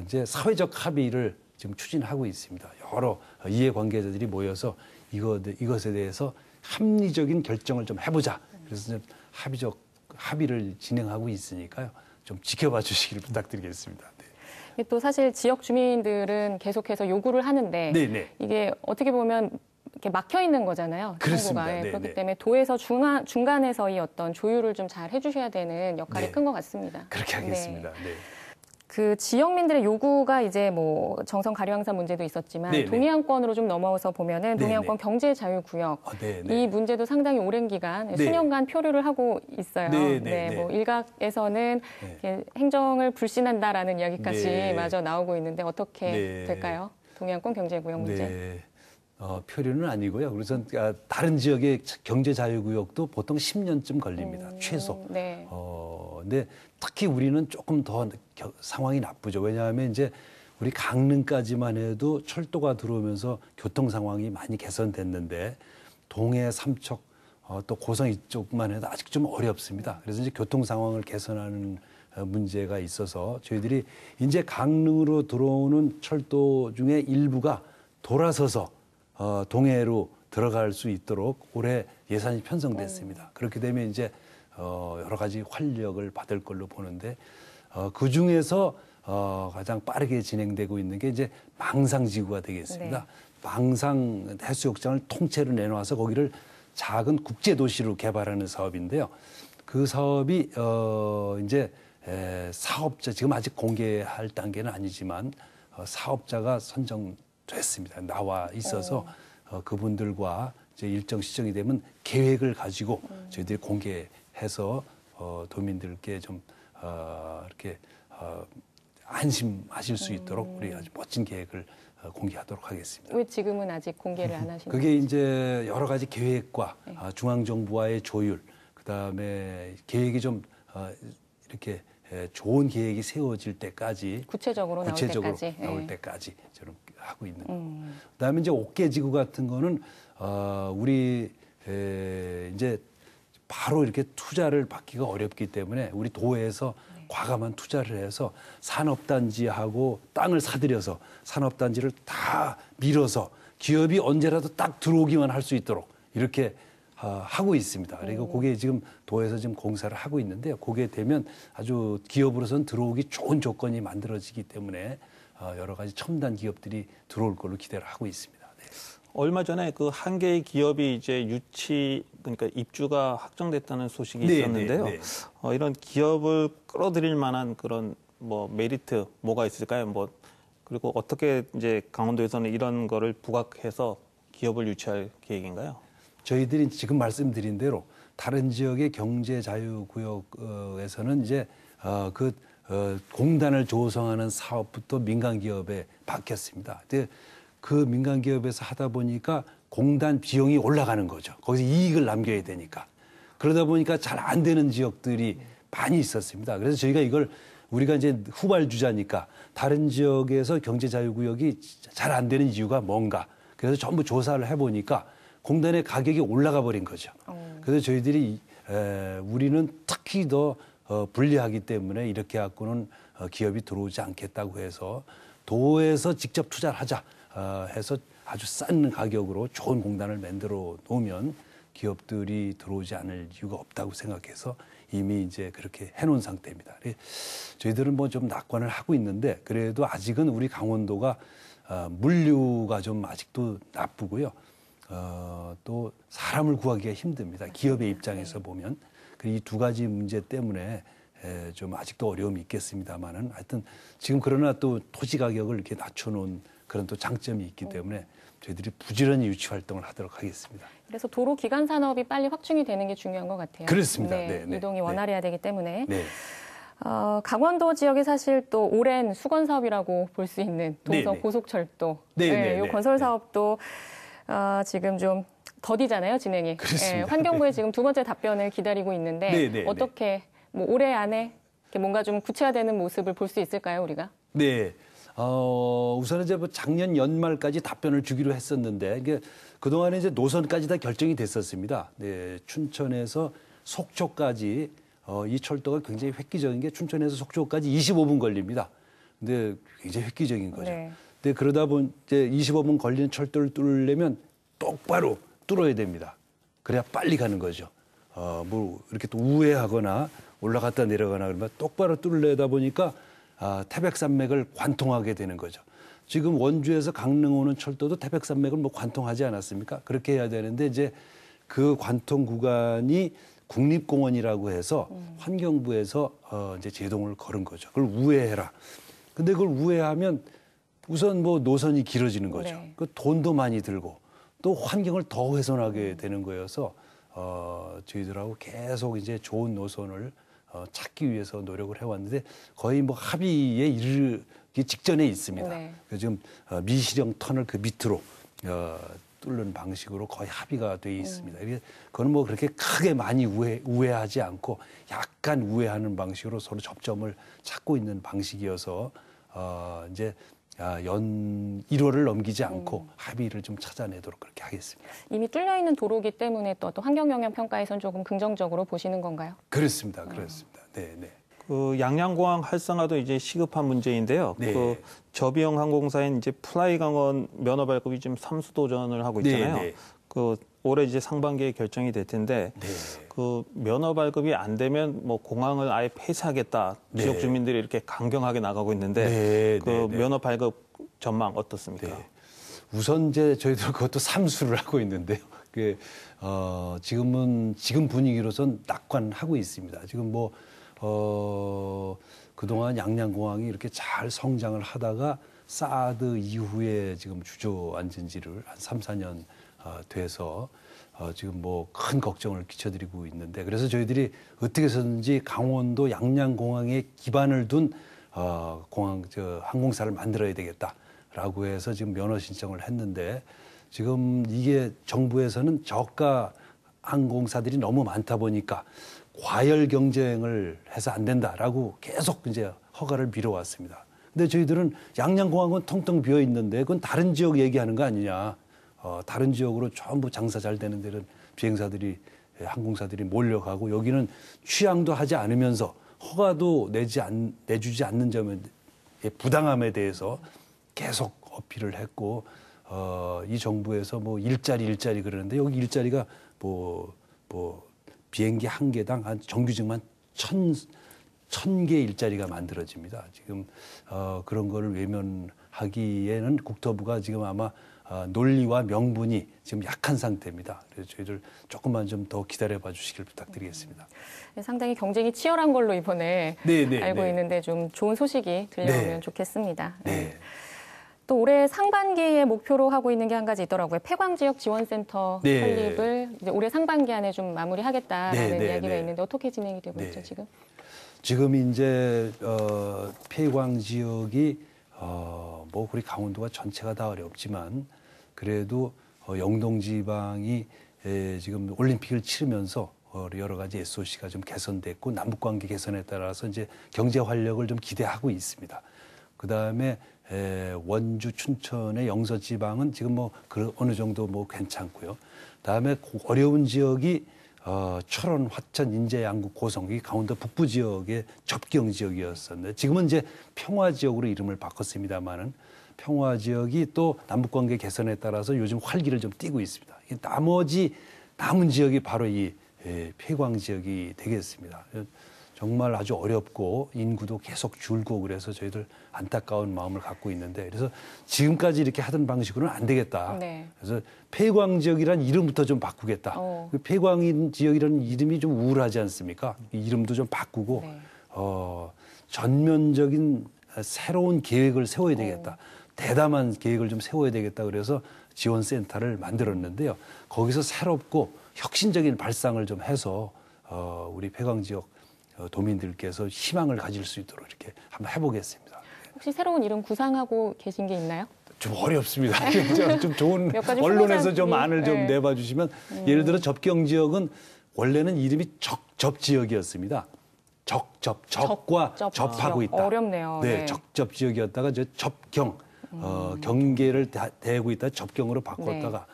Speaker 7: 이제 사회적 합의를 지금 추진하고 있습니다. 여러 이해관계자들이 모여서 이것에 대해서 합리적인 결정을 좀 해보자. 그래서 합의를 진행하고 있으니까요. 좀 지켜봐 주시기를 부탁드리겠습니다. 네.
Speaker 6: 또 사실 지역 주민들은 계속해서 요구를 하는데
Speaker 7: 네네.
Speaker 6: 이게 어떻게 보면 이렇게 막혀 있는 거잖아요.
Speaker 7: 그렇습니다.
Speaker 6: 정부가.
Speaker 7: 네네.
Speaker 6: 그렇기 때문에 도에서 중간에서의 어떤 조율을 좀 잘 해주셔야 되는 역할이
Speaker 7: 네.
Speaker 6: 큰 것 같습니다.
Speaker 7: 그렇게 하겠습니다. 네.
Speaker 6: 그 지역민들의 요구가 이제 뭐 정선 가리왕산 문제도 있었지만
Speaker 7: 네네.
Speaker 6: 동해안권으로 좀 넘어서 보면은 동해안권
Speaker 7: 네네.
Speaker 6: 경제자유구역
Speaker 7: 네네.
Speaker 6: 이 문제도 상당히 오랜 기간
Speaker 7: 네.
Speaker 6: 수년간 표류를 하고 있어요.
Speaker 7: 네네.
Speaker 6: 뭐 일각에서는
Speaker 7: 네.
Speaker 6: 이렇게 행정을 불신한다라는 이야기까지
Speaker 7: 네.
Speaker 6: 마저 나오고 있는데 어떻게
Speaker 7: 네.
Speaker 6: 될까요? 동해안권 경제구역 문제.
Speaker 7: 네. 표류는 아니고요. 그래서 다른 지역의 경제자유구역도 보통 10년쯤 걸립니다. 최소.
Speaker 6: 네.
Speaker 7: 근데 특히 우리는 조금 더 상황이 나쁘죠. 왜냐하면 이제 우리 강릉까지만 해도 철도가 들어오면서 교통 상황이 많이 개선됐는데 동해, 삼척, 또 고성 이쪽만 해도 아직 좀 어렵습니다. 그래서 이제 교통 상황을 개선하는 문제가 있어서 저희들이 이제 강릉으로 들어오는 철도 중에 일부가 돌아서서 동해로 들어갈 수 있도록 올해 예산이 편성됐습니다. 그렇게 되면 이제 여러 가지 활력을 받을 걸로 보는데 그 중에서 가장 빠르게 진행되고 있는 게 이제 망상지구가 되겠습니다.
Speaker 6: 네.
Speaker 7: 망상 해수욕장을 통째로 내놓아서 거기를 작은 국제도시로 개발하는 사업인데요. 그 사업이 이제 사업자, 지금 아직 공개할 단계는 아니지만 사업자가 선정됐습니다. 나와 있어서 그분들과 이제 일정 시점이 되면 계획을 가지고 저희들이 공개해서 도민들께 좀 이렇게 안심하실 수 있도록 우리 아주 멋진 계획을 공개하도록 하겠습니다.
Speaker 6: 왜 지금은 아직 공개를 안 하시는
Speaker 7: 그게
Speaker 6: 거죠?
Speaker 7: 이제 여러 가지 계획과 중앙정부와의 조율, 그다음에 계획이 좀 이렇게 좋은 계획이 세워질 때까지
Speaker 6: 구체적으로
Speaker 7: 나올 때까지 저는 하고 있는 거고. 그다음에 이제 옥계지구 같은 거는 우리 이제 바로 이렇게 투자를 받기가 어렵기 때문에 우리 도에서 과감한 투자를 해서 산업단지하고 땅을 사들여서 산업단지를 다 밀어서 기업이 언제라도 딱 들어오기만 할 수 있도록 이렇게 하고 있습니다. 그리고 그게 지금 도에서 지금 공사를 하고 있는데요. 그게 되면 아주 기업으로서는 들어오기 좋은 조건이 만들어지기 때문에 여러 가지 첨단 기업들이 들어올 걸로 기대를 하고 있습니다. 네.
Speaker 8: 얼마 전에 그 한 개의 기업이 이제 그러니까 입주가 확정됐다는 소식이 있었는데요. 이런 기업을 끌어들일 만한 그런 뭐 메리트 뭐가 있을까요? 그리고 어떻게 이제 강원도에서는 이런 거를 부각해서 기업을 유치할 계획인가요?
Speaker 7: 저희들이 지금 말씀드린 대로 다른 지역의 경제자유구역에서는 이제 공단을 조성하는 사업부터 민간 기업에 맡겼습니다. 근데 그 민간 기업에서 하다 보니까 공단 비용이 올라가는 거죠. 거기서 이익을 남겨야 되니까. 그러다 보니까 잘 안 되는 지역들이 많이 있었습니다. 그래서 저희가 우리가 이제 후발주자니까 다른 지역에서 경제자유구역이 잘 안 되는 이유가 뭔가. 그래서 전부 조사를 해보니까 공단의 가격이 올라가 버린 거죠. 그래서 저희들이 우리는 특히 더 불리하기 때문에 이렇게 갖고는 기업이 들어오지 않겠다고 해서 도에서 직접 투자를 하자 해서 아주 싼 가격으로 좋은 공단을 만들어 놓으면 기업들이 들어오지 않을 이유가 없다고 생각해서 이미 이제 그렇게 해놓은 상태입니다. 저희들은 뭐 좀 낙관을 하고 있는데 그래도 아직은 우리 강원도가 물류가 좀 아직도 나쁘고요. 또 사람을 구하기가 힘듭니다. 기업의 입장에서 보면. 이 두 가지 문제 때문에 좀 아직도 어려움이 있겠습니다만은 하여튼 지금 그러나 또 토지 가격을 이렇게 낮춰놓은 그런 또 장점이 있기 때문에 저희들이 부지런히 유치 활동을 하도록 하겠습니다.
Speaker 6: 그래서 도로 기간 산업이 빨리 확충이 되는 게 중요한 것 같아요.
Speaker 7: 그렇습니다.
Speaker 6: 네, 이동이 원활해야 되기 때문에.
Speaker 7: 네.
Speaker 6: 강원도 지역이 사실 또 오랜 수건 사업이라고 볼 수 있는 동서 고속철도. 이 건설 사업도 지금 좀 더디잖아요, 진행이.
Speaker 7: 그렇습니다.
Speaker 6: 환경부의 지금 두 번째 답변을 기다리고 있는데 어떻게 뭐 올해 안에 이렇게 뭔가 좀 구체화되는 모습을 볼 수 있을까요, 우리가?
Speaker 7: 네. 우선은 이제 작년 연말까지 답변을 주기로 했었는데 이게 그동안에 이제 노선까지 다 결정이 됐었습니다. 네, 춘천에서 속초까지 이 철도가 굉장히 획기적인 게 춘천에서 속초까지 25분 걸립니다. 근데 굉장히 획기적인 거죠. 근데 그러다 보니 이제 25분 걸리는 철도를 뚫으려면 똑바로 뚫어야 됩니다. 그래야 빨리 가는 거죠. 뭐 이렇게 또 우회하거나 올라갔다 내려가나 그러면 똑바로 뚫으려다 보니까 태백산맥을 관통하게 되는 거죠. 지금 원주에서 강릉 오는 철도도 태백산맥을 뭐 관통하지 않았습니까? 그렇게 해야 되는데 이제 그 관통 구간이 국립공원이라고 해서 환경부에서 이제 제동을 걸은 거죠. 그걸 우회해라. 근데 그걸 우회하면 우선 뭐 노선이 길어지는 거죠. 그 돈도 많이 들고 또 환경을 더 훼손하게 되는 거여서 저희들하고 계속 이제 좋은 노선을 찾기 위해서 노력을 해왔는데 거의 뭐 합의에 이르기 직전에 있습니다. 그래서 지금 미시령 터널 그 밑으로 뚫는 방식으로 거의 합의가 돼 있습니다. 그건 뭐 그렇게 크게 많이 우회하지 않고 약간 우회하는 방식으로 서로 접점을 찾고 있는 방식이어서 이제 1월을 넘기지 않고 합의를 좀 찾아내도록 그렇게 하겠습니다.
Speaker 6: 이미 뚫려 있는 도로기 때문에 또 어떤 환경 영향 평가에선 조금 긍정적으로 보시는 건가요?
Speaker 7: 그렇습니다. 그렇습니다. 네, 네.
Speaker 8: 그 양양공항 활성화도 이제 시급한 문제인데요. 그 저비용 항공사인 이제 플라이강원 면허 발급이 지금 삼수 도전을 하고 있잖아요. 그 올해 이제 상반기에 결정이 될 텐데
Speaker 7: 네.
Speaker 8: 그 면허 발급이 안 되면 뭐 공항을 아예 폐쇄하겠다.
Speaker 7: 네.
Speaker 8: 지역 주민들이 이렇게 강경하게 나가고 있는데
Speaker 7: 네,
Speaker 8: 그
Speaker 7: 네, 네.
Speaker 8: 면허 발급 전망 어떻습니까?
Speaker 7: 네. 우선 이제 저희들 그것도 삼수를 하고 있는데요. 지금 분위기로선 낙관하고 있습니다. 지금 그동안 양양공항이 이렇게 잘 성장을 하다가 사드 이후에 지금 주저앉은 지를 한 3, 4년 돼서 지금 큰 걱정을 끼쳐드리고 있는데, 그래서 저희들이 어떻게 해서든지 강원도 양양공항에 기반을 둔 항공사를 만들어야 되겠다라고 해서 지금 면허 신청을 했는데, 지금 이게 정부에서는 저가 항공사들이 너무 많다 보니까 과열 경쟁을 해서 안 된다라고 계속 이제 허가를 미뤄왔습니다. 근데 저희들은 양양공항은 텅텅 비어 있는데 그건 다른 지역 얘기하는 거 아니냐. 다른 지역으로 전부 장사 잘 되는 데는 항공사들이 몰려가고, 여기는 취항도 하지 않으면서 허가도 내주지 않는 점의 부당함에 대해서 계속 어필을 했고, 이 정부에서 일자리 그러는데, 여기 일자리가 비행기 한 개당 한 정규직만 1,000개 일자리가 만들어집니다. 지금 그런 거를 외면하기에는 국토부가 지금 아마 논리와 명분이 지금 약한 상태입니다. 그래서 저희들 조금만 좀 더 기다려봐 주시길 부탁드리겠습니다.
Speaker 6: 상당히 경쟁이 치열한 걸로 이번에 알고 있는데 좀 좋은 소식이 들려오면 좋겠습니다.
Speaker 7: 네.
Speaker 6: 또 올해 상반기에 목표로 하고 있는 게 한 가지 있더라고요. 폐광지역 지원센터 설립을 이제 올해 상반기 안에 좀 마무리하겠다라는 이야기가 있는데 어떻게 진행이 되고 있죠, 지금?
Speaker 7: 지금 이제 폐광 지역이 우리 강원도가 전체가 다 어렵지만 그래도 영동 지방이 지금 올림픽을 치르면서 여러 가지 SOC가 좀 개선됐고, 남북 관계 개선에 따라서 이제 경제 활력을 좀 기대하고 있습니다. 그 다음에 원주, 춘천의 영서 지방은 지금 어느 정도 괜찮고요. 다음에 어려운 지역이 철원, 화천, 인제, 양구, 고성, 이 강원도 북부 지역의 접경 지역이었었는데, 지금은 이제 평화 지역으로 이름을 바꿨습니다만은, 평화 지역이 또 남북 관계 개선에 따라서 요즘 활기를 좀 띠고 있습니다. 나머지 남은 지역이 바로 이 폐광 지역이 되겠습니다. 정말 아주 어렵고 인구도 계속 줄고, 그래서 저희들 안타까운 마음을 갖고 있는데, 그래서 지금까지 이렇게 하던 방식으로는 안 되겠다. 그래서 폐광 지역이라는 이름부터 좀 바꾸겠다. 폐광 지역이라는 이름이 좀 우울하지 않습니까? 이 이름도 좀 바꾸고 전면적인 새로운 계획을 세워야 되겠다. 대담한 계획을 좀 세워야 되겠다. 그래서 지원센터를 만들었는데요. 거기서 새롭고 혁신적인 발상을 좀 해서 우리 폐광 지역 도민들께서 희망을 가질 수 있도록 이렇게 한번 해보겠습니다.
Speaker 6: 혹시 새로운 이름 구상하고 계신 게 있나요?
Speaker 7: 좀 어렵습니다. 좀 좋은 언론에서 좀 안을 좀 내봐 주시면, 예를 들어 접경 지역은 원래는 이름이 적접 지역이었습니다. 적과 접하고 있다.
Speaker 6: 어렵네요.
Speaker 7: 네, 적접 지역이었다가 이제 접경, 경계를 대고 있다 접경으로 바꿨다가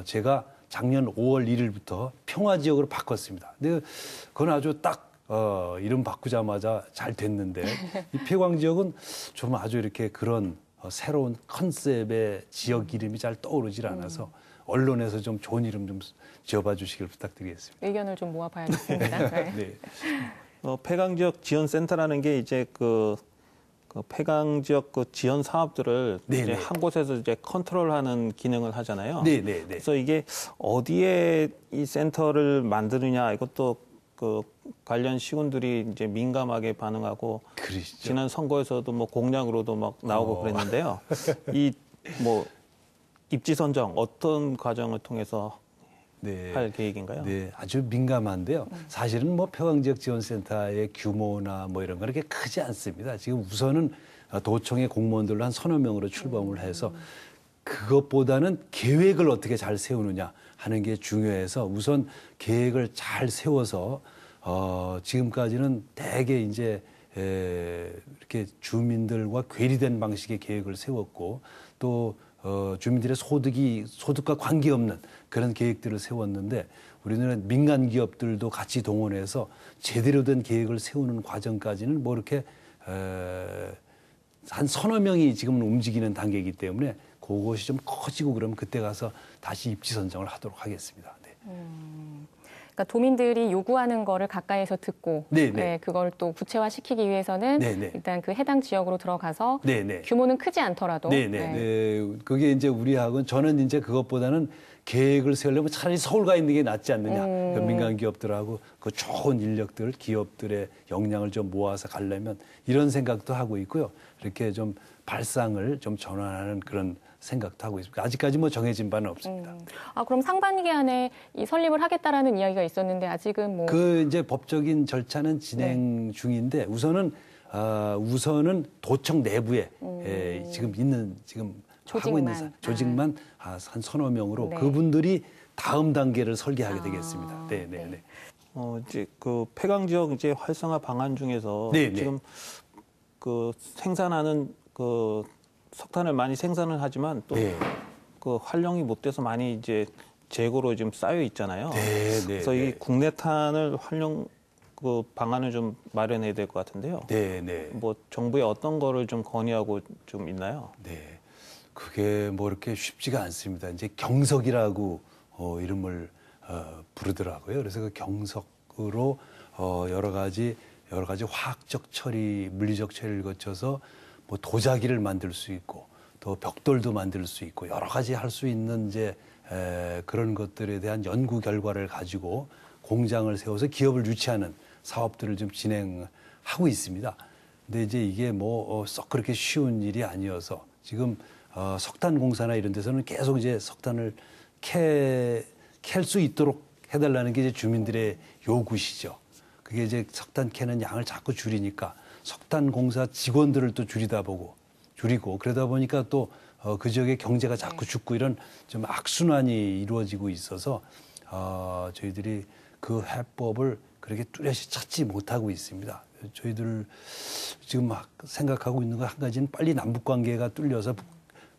Speaker 7: 제가 작년 5월 1일부터 평화 지역으로 바꿨습니다. 근데 그건 아주 딱 이름 바꾸자마자 잘 됐는데, 이 폐광 지역은 좀 아주 이렇게 그런 새로운 컨셉의 지역 이름이 잘 떠오르질 않아서 언론에서 좀 좋은 이름 좀 지어봐 주시길 부탁드리겠습니다.
Speaker 6: 의견을 좀 모아봐야겠습니다.
Speaker 7: 네.
Speaker 8: 폐광 지역 지원센터라는 게 이제 그 폐광 지역 지원 사업들을 이제 한 곳에서 이제 컨트롤하는 기능을 하잖아요. 그래서 이게 어디에 이 센터를 만드느냐, 이것도 관련 시군들이 이제 민감하게 반응하고,
Speaker 7: 그러시죠.
Speaker 8: 지난 선거에서도 공약으로도 막 나오고 그랬는데요. 입지 선정 어떤 과정을 통해서 할 계획인가요?
Speaker 7: 네, 아주 민감한데요. 사실은 폐광지역 지원센터의 규모나 이런 건 그렇게 크지 않습니다. 지금 우선은 도청의 공무원들로 한 서너 명으로 출범을 해서, 그것보다는 계획을 어떻게 잘 세우느냐 하는 게 중요해서, 우선 계획을 잘 세워서 지금까지는 대개 이제 이렇게 주민들과 괴리된 방식의 계획을 세웠고, 또 주민들의 소득과 관계없는 그런 계획들을 세웠는데, 우리는 민간 기업들도 같이 동원해서 제대로 된 계획을 세우는 과정까지는 이렇게 한 서너 명이 지금 움직이는 단계이기 때문에 그것이 좀 커지고 그러면 그때 가서 다시 입지 선정을 하도록 하겠습니다. 네.
Speaker 6: 그러니까 도민들이 요구하는 거를 가까이에서 듣고 그걸 또 구체화시키기 위해서는 일단 그 해당 지역으로 들어가서 규모는 크지 않더라도
Speaker 7: 그게 이제 우리하고는 저는 이제 그것보다는 계획을 세우려면 차라리 서울 가 있는 게 낫지 않느냐. 민간 기업들하고 그 좋은 인력들, 기업들의 역량을 좀 모아서 가려면 이런 생각도 하고 있고요. 이렇게 좀 발상을 좀 전환하는 그런 생각도 하고 있습니다. 아직까지 뭐 정해진 바는 없습니다.
Speaker 6: 그럼 상반기 안에 이 설립을 하겠다라는 이야기가 있었는데 아직은 뭐
Speaker 7: 그 이제 법적인 절차는 진행 중인데 우선은 도청 내부에 지금 하고 있는 조직만 한 서너 명으로 그분들이 다음 단계를 설계하게 되겠습니다. 네.
Speaker 8: 이제 그 폐강 지역 이제 활성화 방안 중에서 지금 그 생산하는 그 석탄을 많이 생산을 하지만 또 그 활용이 못 돼서 많이 이제 재고로 지금 쌓여 있잖아요. 그래서 이 국내탄을 활용 그 방안을 좀 마련해야 될 것 같은데요. 뭐 정부에 어떤 거를 좀 건의하고 좀 있나요?
Speaker 7: 그게 뭐 이렇게 쉽지가 않습니다. 이제 경석이라고 이름을 부르더라고요. 그래서 그 경석으로 여러 가지 화학적 처리, 물리적 처리를 거쳐서 뭐 도자기를 만들 수 있고 또 벽돌도 만들 수 있고 여러 가지 할 수 있는 이제 그런 것들에 대한 연구 결과를 가지고 공장을 세워서 기업을 유치하는 사업들을 좀 진행하고 있습니다. 근데 이제 이게 뭐 썩 그렇게 쉬운 일이 아니어서 지금 석탄 공사나 이런 데서는 계속 이제 석탄을 캘 수 있도록 해달라는 게 이제 주민들의 요구시죠. 그게 이제 석탄 캐는 양을 자꾸 줄이니까 석탄 공사 직원들을 또 줄이고 그러다 보니까 또 그 지역의 경제가 자꾸 죽고 이런 좀 악순환이 이루어지고 있어서 저희들이 그 해법을 그렇게 뚜렷이 찾지 못하고 있습니다. 저희들 지금 막 생각하고 있는 거 한 가지는 빨리 남북 관계가 뚫려서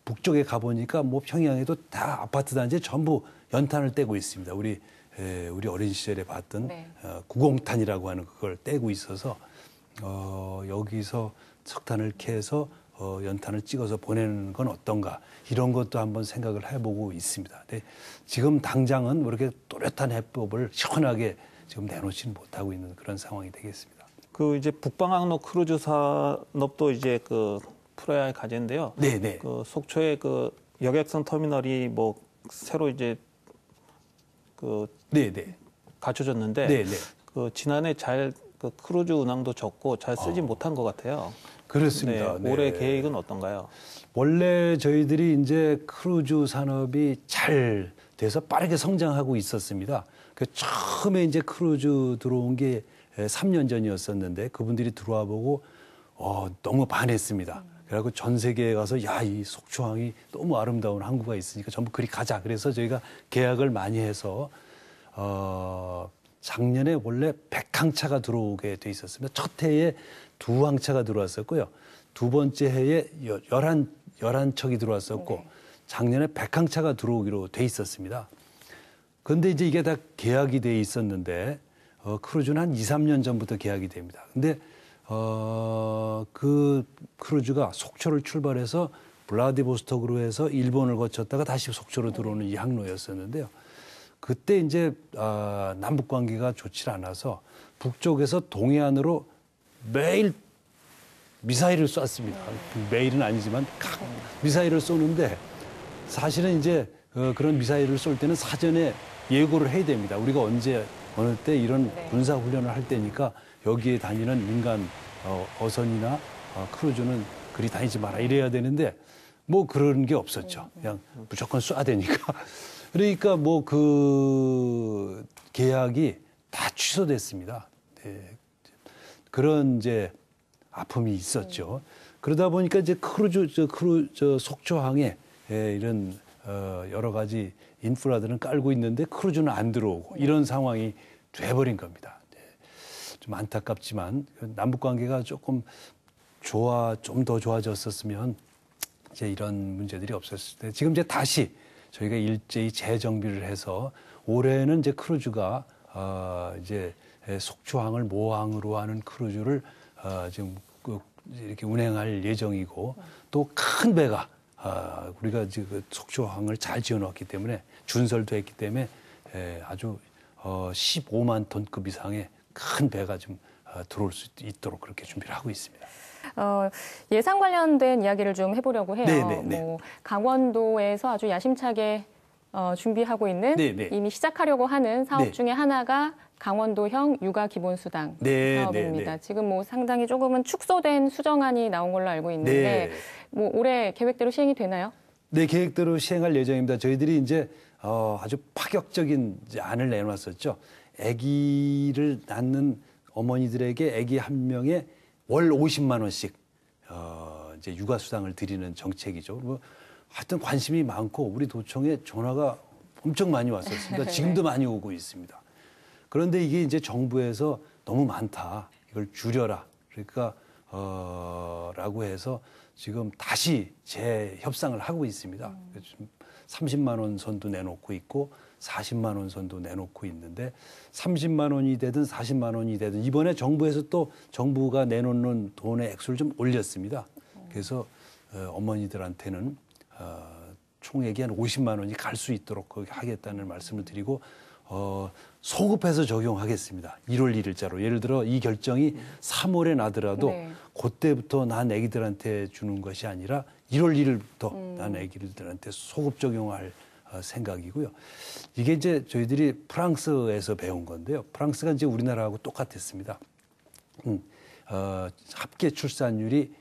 Speaker 7: 북쪽에 가보니까 뭐 평양에도 다 아파트 단지에 전부 연탄을 떼고 있습니다. 우리 어린 시절에 봤던 구공탄이라고 하는 그걸 떼고 있어서 여기서 석탄을 캐서 연탄을 찍어서 보내는 건 어떤가 이런 것도 한번 생각을 해보고 있습니다. 근데 지금 당장은 뭐 이렇게 또렷한 해법을 시원하게 지금 내놓지는 못하고 있는 그런 상황이 되겠습니다.
Speaker 8: 그 이제 북방항로 크루즈 산업도 이제 그 풀어야 할 과제인데요. 그 속초에 그 여객선 터미널이 뭐 새로 이제 그 갖춰졌는데 그 지난해 그 크루즈 운항도 적고 잘 쓰지 못한 것 같아요.
Speaker 7: 그렇습니다.
Speaker 8: 올해 계획은 어떤가요?
Speaker 7: 원래 저희들이 이제 크루즈 산업이 잘 돼서 빠르게 성장하고 있었습니다. 그 처음에 이제 크루즈 들어온 게 3년 전이었었는데 그분들이 들어와 보고 너무 반했습니다. 그래갖고 전 세계에 가서 이 속초항이 너무 아름다운 항구가 있으니까 전부 그리 가자. 그래서 저희가 계약을 많이 해서 작년에 원래 100항차가 들어오게 돼 있었습니다. 첫 해에 2항차가 들어왔었고요. 두 번째 해에 11척이 들어왔었고 작년에 100항차가 들어오기로 돼 있었습니다. 그런데 이제 이게 다 계약이 돼 있었는데 크루즈는 한 2, 3년 전부터 계약이 됩니다. 근데 그 크루즈가 속초를 출발해서 블라디보스톡으로 해서 일본을 거쳤다가 다시 속초로 들어오는 이 항로였었는데요. 그때 이제 남북 관계가 좋지 않아서 북쪽에서 동해안으로 매일 미사일을 쐈습니다. 매일은 아니지만 미사일을 쏘는데 사실은 이제 그런 미사일을 쏠 때는 사전에 예고를 해야 됩니다. 우리가 언제 어느 때 이런 군사 훈련을 할 때니까 여기에 다니는 민간 어선이나 크루즈는 그리 다니지 마라 이래야 되는데 뭐 그런 게 없었죠. 그냥 무조건 쏴야 되니까. 그러니까 뭐 그 계약이 다 취소됐습니다. 그런 이제 아픔이 있었죠. 그러다 보니까 이제 속초항에 이런 여러 가지 인프라들은 깔고 있는데 크루즈는 안 들어오고 이런 상황이 돼버린 겁니다. 좀 안타깝지만 남북 관계가 조금 좀 더 좋아졌었으면 이제 이런 문제들이 없었을 때 지금 이제 다시 저희가 일제히 재정비를 해서 올해는 이제 크루즈가 이제 속초항을 모항으로 하는 크루즈를 지금 이렇게 운행할 예정이고 또 큰 배가 우리가 지금 그 속초항을 잘 지어놓았기 때문에 준설도 했기 때문에 아주 15만 톤급 이상의 큰 배가 좀 들어올 수 있도록 그렇게 준비를 하고 있습니다.
Speaker 6: 예산 관련된 이야기를 좀 해보려고 해요.
Speaker 7: 네네네.
Speaker 6: 뭐 강원도에서 아주 야심차게 준비하고 있는
Speaker 7: 네네.
Speaker 6: 이미 시작하려고 하는 사업
Speaker 7: 네.
Speaker 6: 중에 하나가 강원도형 육아 기본수당 사업입니다. 지금 뭐 상당히 조금은 축소된 수정안이 나온 걸로 알고 있는데 뭐 올해 계획대로 시행이 되나요?
Speaker 7: 네, 계획대로 시행할 예정입니다. 저희들이 이제 아주 파격적인 안을 내놨었죠. 아기를 낳는 어머니들에게 아기 한 명에 월 50만 원씩 이제 육아 수당을 드리는 정책이죠. 뭐 하여튼 관심이 많고 우리 도청에 전화가 엄청 많이 왔었습니다. 지금도 많이 오고 있습니다. 그런데 이게 이제 정부에서 너무 많다. 이걸 줄여라. 그러니까 라고 해서 지금 다시 재협상을 하고 있습니다. 30만 원 선도 내놓고 있고 40만 원 선도 내놓고 있는데 30만 원이 되든 40만 원이 되든 이번에 정부에서 또 정부가 내놓는 돈의 액수를 좀 올렸습니다. 그래서 어머니들한테는 총액이 한 50만 원이 갈 수 있도록 그렇게 하겠다는 말씀을 드리고 소급해서 적용하겠습니다. 1월 1일자로. 예를 들어 이 결정이 3월에 나더라도 그때부터 난 아기들한테 주는 것이 아니라 1월 1일부터 난 아기들한테 소급 적용할 생각이고요. 이게 이제 저희들이 프랑스에서 배운 건데요. 프랑스가 이제 우리나라하고 똑같았습니다. 합계 출산율이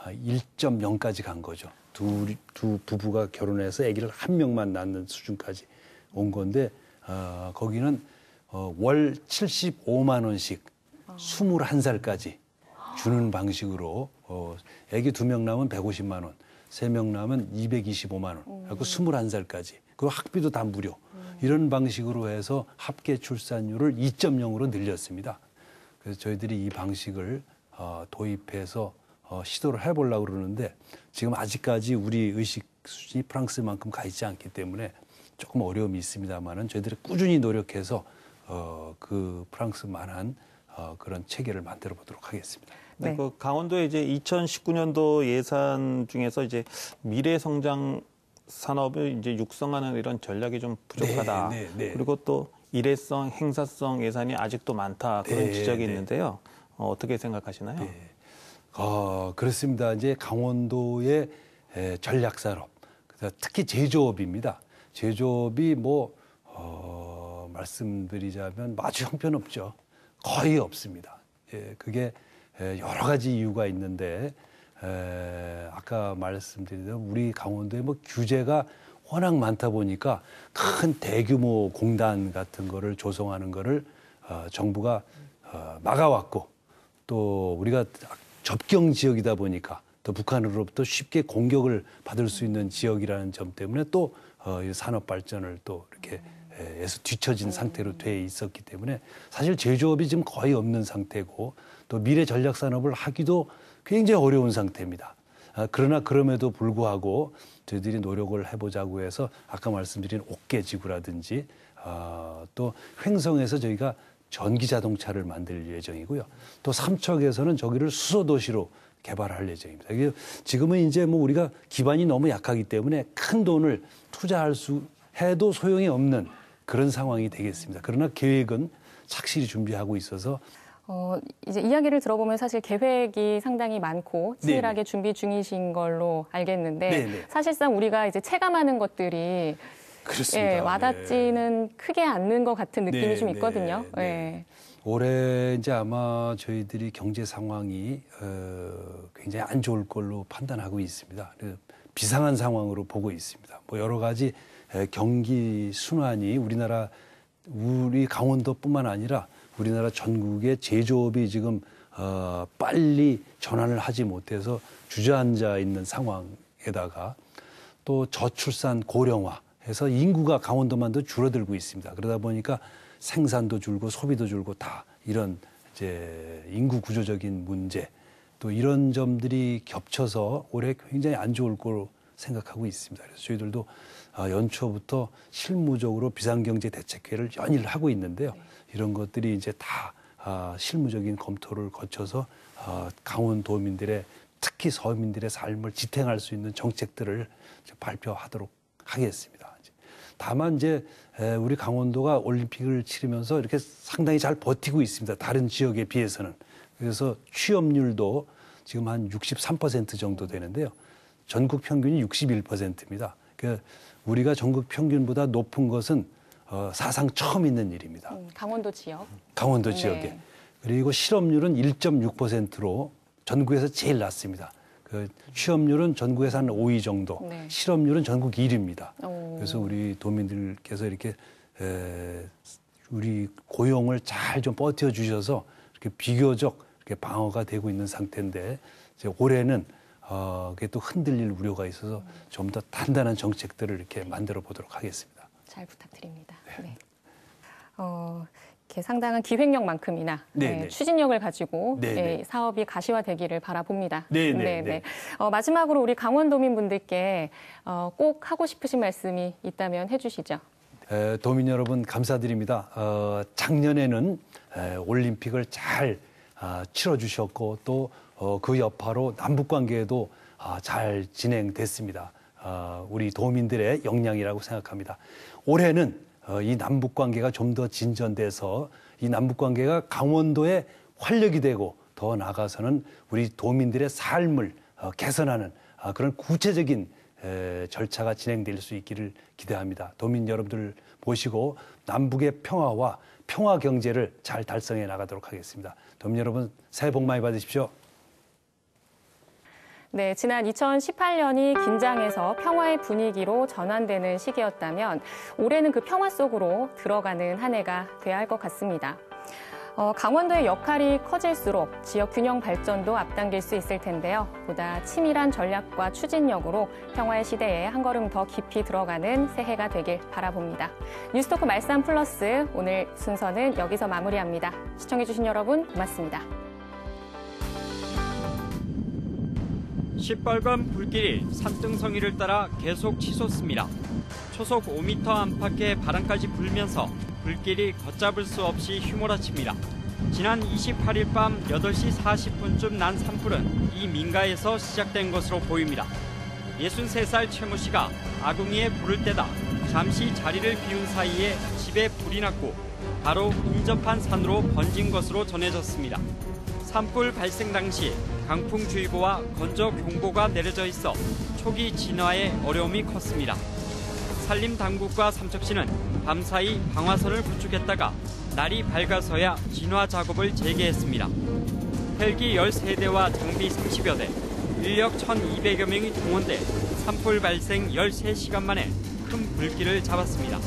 Speaker 7: 1.0까지 간 거죠. 두 부부가 결혼해서 아기를 한 명만 낳는 수준까지 온 건데 거기는 월 75만 원씩 21살까지 주는 방식으로 아기 2명 낳으면 150만 원, 3명 낳으면 225만 원, 그리고 21살까지. 그리고 학비도 다 무료. 이런 방식으로 해서 합계 출산율을 2.0으로 늘렸습니다. 그래서 저희들이 이 방식을 도입해서 시도를 해보려고 그러는데 지금 아직까지 우리 의식 수준이 프랑스만큼 가 있지 않기 때문에 조금 어려움이 있습니다만은 저희들이 꾸준히 노력해서 그 프랑스만한 그런 체계를 만들어 보도록 하겠습니다.
Speaker 8: 네. 그 강원도에 이제 2019년도 예산 중에서 이제 미래 성장 산업을 이제 육성하는 이런 전략이 좀 부족하다. 그리고 또 일회성, 행사성 예산이 아직도 많다. 그런 지적이 있는데요. 어떻게 생각하시나요?
Speaker 7: 그렇습니다. 이제 강원도의 전략 산업, 특히 제조업입니다. 제조업이 말씀드리자면 아주 형편없죠. 거의 없습니다. 그게 여러 가지 이유가 있는데 아까 말씀드린 대로 우리 강원도에 규제가 워낙 많다 보니까 큰 대규모 공단 같은 거를 조성하는 거를 정부가 막아왔고 또 우리가 접경 지역이다 보니까 또 북한으로부터 쉽게 공격을 받을 수 있는 지역이라는 점 때문에 또 산업 발전을 또 이렇게 에서 뒤처진 상태로 돼 있었기 때문에 사실 제조업이 지금 거의 없는 상태고 또 미래 전략 산업을 하기도 굉장히 어려운 상태입니다. 그러나 그럼에도 불구하고 저희들이 노력을 해보자고 해서 아까 말씀드린 옥계지구라든지 또 횡성에서 저희가 전기 자동차를 만들 예정이고요. 또 삼척에서는 저기를 수소도시로 개발할 예정입니다. 지금은 이제 우리가 기반이 너무 약하기 때문에 큰 돈을 투자할 수 해도 소용이 없는 그런 상황이 되겠습니다. 그러나 계획은 착실히 준비하고 있어서
Speaker 6: 이제 이야기를 들어보면 사실 계획이 상당히 많고 치밀하게 준비 중이신 걸로 알겠는데 사실상 우리가 이제 체감하는 것들이 와닿지는 크게 않는 것 같은 느낌이 좀 있거든요.
Speaker 7: 올해 이제 아마 저희들이 경제 상황이 굉장히 안 좋을 걸로 판단하고 있습니다. 비상한 상황으로 보고 있습니다. 여러 가지 경기 순환이 우리 강원도뿐만 아니라 우리나라 전국의 제조업이 지금 빨리 전환을 하지 못해서 주저앉아 있는 상황에다가 또 저출산 고령화 해서 인구가 강원도만도 줄어들고 있습니다. 그러다 보니까 생산도 줄고 소비도 줄고 다 이런 이제 인구 구조적인 문제 또 이런 점들이 겹쳐서 올해 굉장히 안 좋을 거로 생각하고 있습니다. 그래서 저희들도 연초부터 실무적으로 비상경제 대책회를 연일 하고 있는데요. 이런 것들이 이제 다 실무적인 검토를 거쳐서 강원도민들의 특히 서민들의 삶을 지탱할 수 있는 정책들을 발표하도록 하겠습니다. 다만 이제 우리 강원도가 올림픽을 치르면서 이렇게 상당히 잘 버티고 있습니다. 다른 지역에 비해서는. 그래서 취업률도 지금 한 63% 정도 되는데요. 전국 평균이 61%입니다. 그러니까 우리가 전국 평균보다 높은 것은 사상 처음 있는 일입니다.
Speaker 6: 강원도 지역.
Speaker 7: 강원도 지역에.
Speaker 6: 네.
Speaker 7: 그리고 실업률은 1.6%로 전국에서 제일 낮습니다. 그 취업률은 전국에서 한 5위 정도,
Speaker 6: 네.
Speaker 7: 실업률은 전국 1위입니다.
Speaker 6: 오.
Speaker 7: 그래서 우리 도민들께서 이렇게 우리 고용을 잘 좀 버텨 주셔서 이렇게 비교적 이렇게 방어가 되고 있는 상태인데 이제 올해는 그게 또 흔들릴 우려가 있어서 좀 더 단단한 정책들을 이렇게 만들어 보도록 하겠습니다.
Speaker 6: 잘 부탁드립니다. 네. 이렇게 상당한 기획력만큼이나 추진력을 가지고 사업이 가시화되기를 바라봅니다.
Speaker 7: 네.
Speaker 6: 마지막으로 우리 강원도민분들께 꼭 하고 싶으신 말씀이 있다면 해주시죠.
Speaker 7: 도민 여러분 감사드립니다. 작년에는 올림픽을 잘 치러주셨고 또 그 여파로 남북관계도 잘 진행됐습니다. 우리 도민들의 역량이라고 생각합니다. 올해는 이 남북관계가 좀 더 진전돼서 이 남북관계가 강원도의 활력이 되고 더 나아가서는 우리 도민들의 삶을 개선하는 그런 구체적인 절차가 진행될 수 있기를 기대합니다. 도민 여러분들 모시고 남북의 평화와 평화 경제를 잘 달성해 나가도록 하겠습니다. 도민 여러분 새해 복 많이 받으십시오.
Speaker 6: 네, 지난 2018년이 긴장에서 평화의 분위기로 전환되는 시기였다면 올해는 그 평화 속으로 들어가는 한 해가 돼야 할 것 같습니다. 강원도의 역할이 커질수록 지역 균형 발전도 앞당길 수 있을 텐데요. 보다 치밀한 전략과 추진력으로 평화의 시대에 한 걸음 더 깊이 들어가는 새해가 되길 바라봅니다. 뉴스토크 말싸움 플러스 오늘 순서는 여기서 마무리합니다. 시청해주신 여러분 고맙습니다.
Speaker 9: 시뻘건 불길이 산등성이를 따라 계속 치솟습니다. 초속 5m 안팎의 바람까지 불면서 불길이 걷잡을 수 없이 휘몰아칩니다. 지난 28일 밤 8시 40분쯤 난 산불은 이 민가에서 시작된 것으로 보입니다. 63살 최모 씨가 아궁이에 불을 떼다 잠시 자리를 비운 사이에 집에 불이 났고 바로 인접한 산으로 번진 것으로 전해졌습니다. 산불 발생 당시 강풍주의보와 건조경보가 내려져 있어 초기 진화에 어려움이 컸습니다. 산림당국과 삼척시는 밤사이 방화선을 구축했다가 날이 밝아서야 진화 작업을 재개했습니다. 헬기 13대와 장비 30여 대, 인력 1,200여 명이 동원돼 산불 발생 13시간 만에 큰 불길을 잡았습니다.